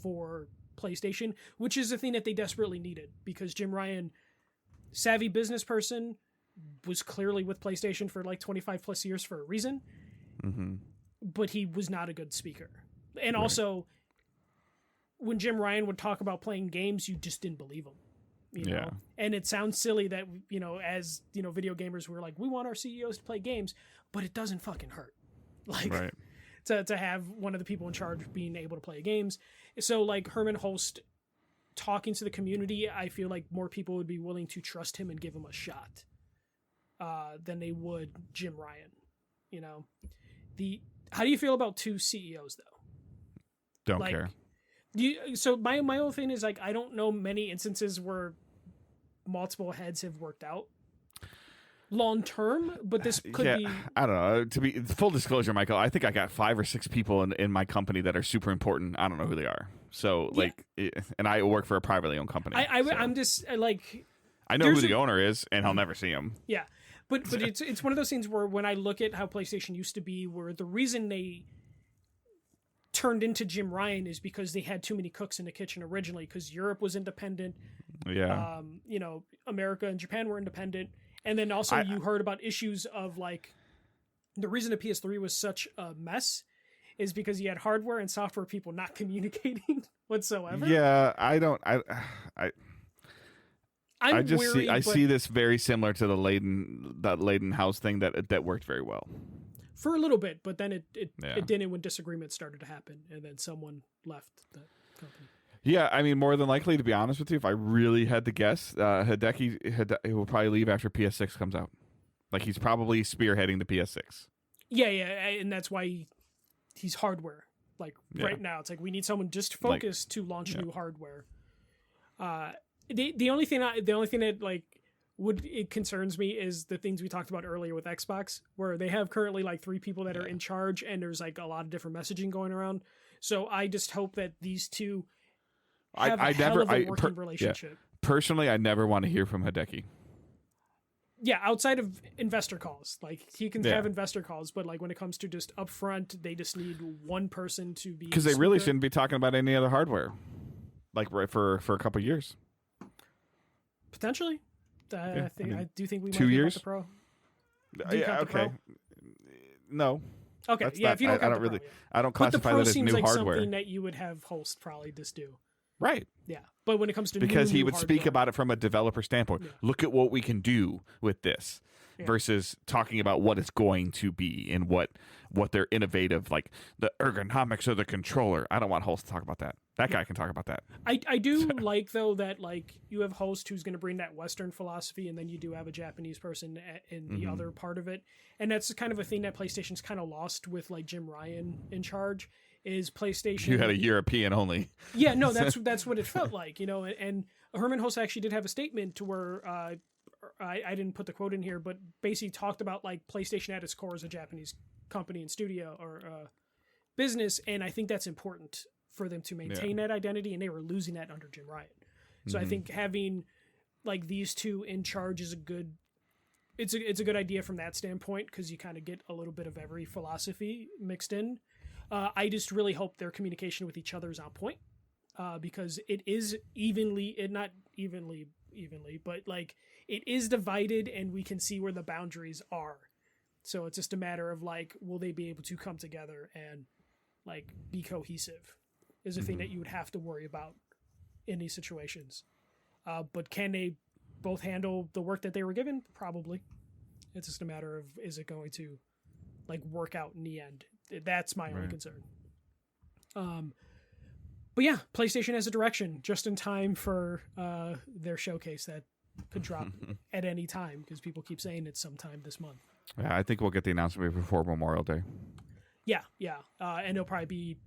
for PlayStation, which is the thing that they desperately needed because Jim Ryan, savvy business person, was clearly with PlayStation for 25 plus years for a reason, but he was not a good speaker. And also, when Jim Ryan would talk about playing games, you just didn't believe him. You know? And it sounds silly that, as, video gamers, we're we want our CEOs to play games, but it doesn't fucking hurt. To have one of the people in charge being able to play games. So Herman Holst talking to the community, I feel like more people would be willing to trust him and give him a shot than they would Jim Ryan. How do you feel about 2 CEOs though? Don't care. So my own thing is I don't know many instances where multiple heads have worked out long term, but this could be. I don't know. To be full disclosure, Michael, I think I got 5 or 6 people in my company that are super important. I don't know who they are. So and I work for a privately owned company. I'm just I know who the owner is, and I'll never see him. Yeah, but it's one of those things where when I look at how PlayStation used to be, where the reason they turned into Jim Ryan is because they had too many cooks in the kitchen originally, because Europe was independent. Yeah. America and Japan were independent. And then also you heard about issues of the reason the PS3 was such a mess is because you had hardware and software people not communicating whatsoever. Yeah, I see this very similar to the Layden House thing that worked very well. for a little bit, but then it Yeah. didn't when disagreements started to happen, and then someone left the company. Yeah, I mean, more than likely, to be honest with you, if I really had to guess, Hideki will probably leave after PS6 comes out. Like, he's probably spearheading the PS6. Yeah, and that's why he's hardware. Like right now, it's like we need someone just focused to launch new hardware. The only thing that like it concerns me is the things we talked about earlier with Xbox, where they have currently like 3 people that are in charge, and there's like a lot of different messaging going around. So I just hope that these two have a hell of a working relationship. Yeah. Personally, I never want to hear from Hideki. Yeah, outside of investor calls, like he can have investor calls, but like when it comes to just upfront, they just need one person to be, because they really shouldn't be talking about any other hardware, like right for a couple of years. Potentially, I do think we might 2 hear years. about the Pro. Yeah, okay. Pro? No. Okay, That's yeah. not, If you don't count I don't the really. Pro, I don't but the classify Pro that as seems new like hardware. something that you would have Holst probably just do. Right. Yeah, but when it comes to because new he would speak hardware, about it from a developer standpoint. Yeah. Look at what we can do with this, versus talking about what it's going to be and what they're innovative, like the ergonomics of the controller. I don't want Holst to talk about that. That guy can talk about that. I do like though that like you have Holst who's going to bring that Western philosophy, and then you do have a Japanese person in the other part of it, and that's kind of a thing that PlayStation's kind of lost with like Jim Ryan in charge. Is PlayStation? You had a European only. Yeah, no, that's what it felt like, you know. And Herman Holst actually did have a statement to where I didn't put the quote in here, but basically talked about like PlayStation at its core as a Japanese company and studio or business, and I think that's important for them to maintain that identity, and they were losing that under Jim Ryan. So I think having like these two in charge is a good idea from that standpoint, because you kind of get a little bit of every philosophy mixed in. I just really hope their communication with each other is on point, because it is not evenly, but like it is divided, and we can see where the boundaries are. So it's just a matter of like, will they be able to come together and like be cohesive is a thing that you would have to worry about in these situations. But can they both handle the work that they were given? Probably. It's just a matter of, is it going to like work out in the end? That's my only concern. But yeah, PlayStation has a direction just in time for their showcase that could drop at any time, because people keep saying it's sometime this month. Yeah, I think we'll get the announcement before Memorial Day. Yeah. And it'll probably be,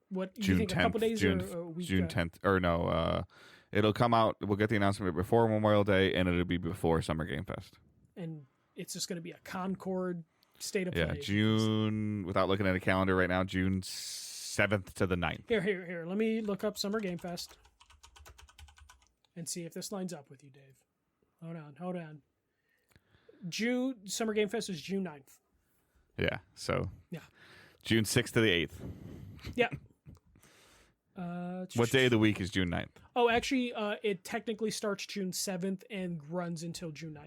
what, you June think 10th, a couple days June, or a week? June 10th. Or no, it'll come out, we'll get the announcement before Memorial Day, and it'll be before Summer Game Fest. And it's just going to be a Concord state of play. Yeah, June, without looking at a calendar right now, June 7th to the 9th. Here. Let me look up Summer Game Fest and see if this lines up with you, Dave. Hold on. Summer Game Fest is June 9th. Yeah, so. Yeah. June 6th to the 8th. Yeah. What day of the week is June 9th? Oh, actually, it technically starts June 7th and runs until June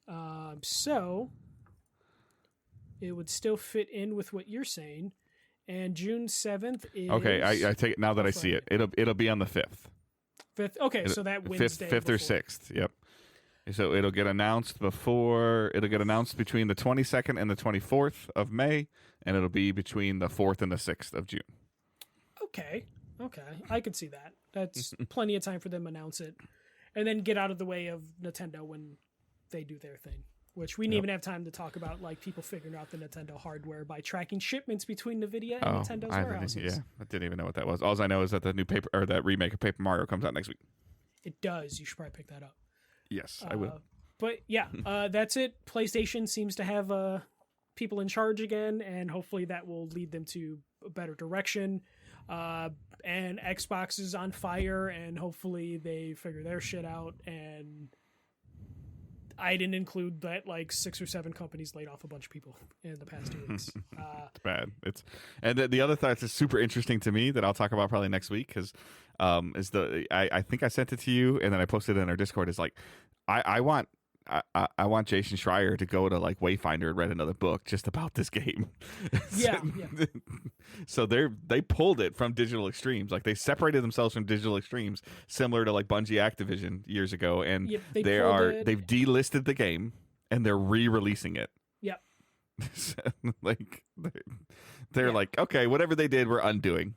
9th. So it would still fit in with what you're saying. And June 7th is... Okay, I take it now that I see it. It'll be on the 5th. 5th? Okay, so that Wednesday. 5th or 6th, yep. So it'll get announced between the 22nd and the 24th of May, and it'll be between the 4th and the 6th of June. Okay. I could see that. That's plenty of time for them to announce it. And then get out of the way of Nintendo when they do their thing. Which we didn't even have time to talk about, like people figuring out the Nintendo hardware by tracking shipments between Nvidia and Nintendo's warehouses. I didn't even know what that was. All I know is that the new that remake of Paper Mario comes out next week. It does. You should probably pick that up. Yes, I will. But yeah, that's it. PlayStation seems to have people in charge again, and hopefully that will lead them to a better direction. And Xbox is on fire, and hopefully they figure their shit out. And I didn't include that like 6 or 7 companies laid off a bunch of people in the past 2 weeks. It's bad. And the other thought that's super interesting to me that I'll talk about probably next week because I think I sent it to you and then I posted it in our Discord is like I want Jason Schreier to go to like Wayfinder and read another book just about this game. Yeah. So they pulled it from Digital Extremes. Like they separated themselves from Digital Extremes, similar to like Bungie Activision years ago, and they've delisted the game and they're re-releasing it. Yep. Like they're like, okay, whatever they did, we're undoing.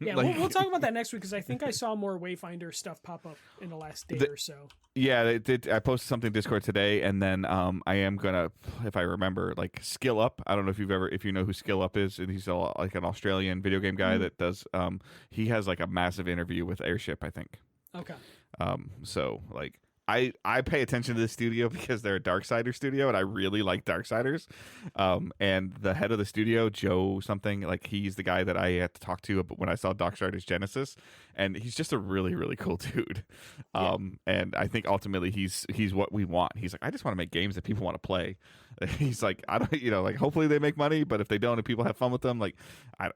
Yeah, Like, we'll talk about that next week because I think I saw more Wayfinder stuff pop up in the last day or so. Yeah, it did. I posted something Discord today, and then I am gonna, if I remember, like Skill Up. I don't know if you know who Skill Up is, and he's like an Australian video game guy that does. He has like a massive interview with Airship, I think. Okay. So like I pay attention to this studio because they're a Darksider studio, and I really like Darksiders. And the head of the studio, Joe something, like he's the guy that I had to talk to when I saw Darksiders Genesis, and he's just a really, really cool dude. And I think ultimately he's what we want. He's like, I just want to make games that people want to play. He's like, I don't, like hopefully they make money, but if they don't and people have fun with them, like,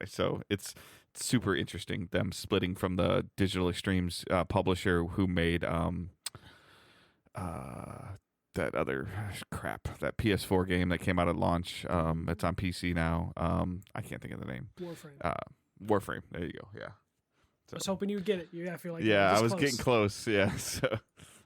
so it's super interesting them splitting from the Digital Extremes publisher who made that other crap, that PS4 game that came out at launch. It's on PC now. I can't think of the name. Warframe. There you go. Yeah. So, I was hoping you would get it. I feel like I was getting close. Yeah. So,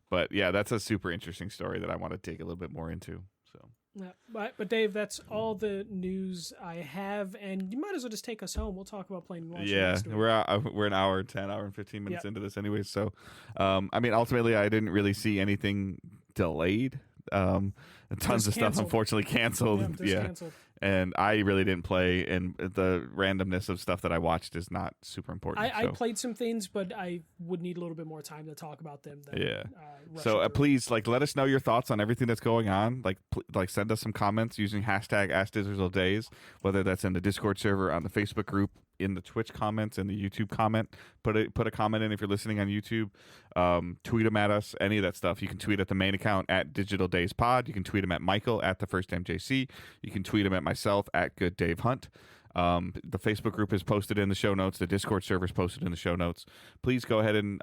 but yeah, that's a super interesting story that I want to dig a little bit more into. So. Yeah, but Dave, that's all the news I have, and you might as well just take us home. We'll talk about playing. Yeah, we're an hour and 15 minutes into this anyway. So, I mean, ultimately, I didn't really see anything delayed. Tons of stuff unfortunately canceled. Yeah. Canceled. And I really didn't play, and the randomness of stuff that I watched is not super important. I played some things, but I would need a little bit more time to talk about them. So please, like, let us know your thoughts on everything that's going on. Like, send us some comments using hashtag AskDigitalDays, whether that's in the Discord server, on the Facebook group, in the Twitch comments, in the YouTube comment. Put a comment in if you're listening on YouTube. Tweet them at us, any of that stuff. You can tweet at the main account at Digital Days Pod. You can tweet them at Michael at the First MJC. You can tweet them at myself at Good Dave Hunt. The Facebook group is posted in the show notes. The Discord server is posted in the show notes. Please go ahead and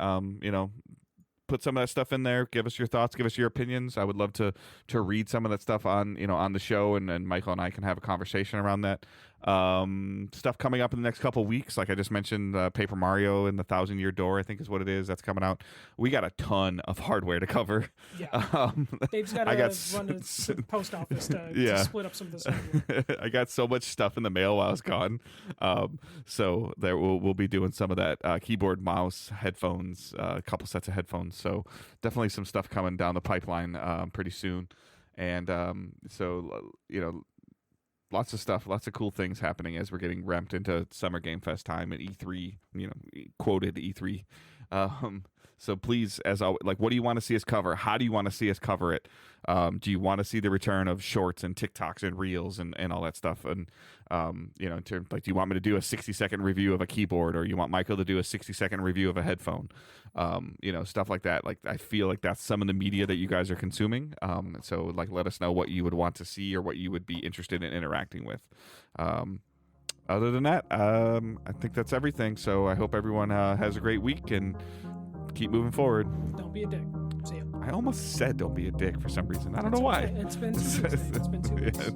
put some of that stuff in there. Give us your thoughts. Give us your opinions. I would love to read some of that stuff on the show, and Michael and I can have a conversation around that. Stuff coming up in the next couple weeks, like I just mentioned, Paper Mario and the 1,000-Year Door, I think is what it is. That's coming out. We got a ton of hardware to cover. Yeah. Dave's got to run to the post office to split up some of this hardware. I got so much stuff in the mail while I was gone. So there we'll be doing some of that, keyboard, mouse, headphones, a couple sets of headphones. So definitely some stuff coming down the pipeline pretty soon. And lots of stuff, lots of cool things happening as we're getting ramped into Summer Game Fest time and E3, quoted E3. So please, as always, like, what do you want to see us cover? How do you want to see us cover it? Do you want to see the return of shorts and TikToks and reels and all that stuff? And, in terms, like, do you want me to do a 60-second review of a keyboard, or you want Michael to do a 60-second review of a headphone? Stuff like that. Like, I feel like that's some of the media that you guys are consuming. So, like, let us know what you would want to see or what you would be interested in interacting with. Other than that, I think that's everything. So I hope everyone has a great week and keep moving forward. Don't be a dick. See ya. I almost said don't be a dick for some reason. I don't know why. It's been 2 weeks. It's been 2 weeks.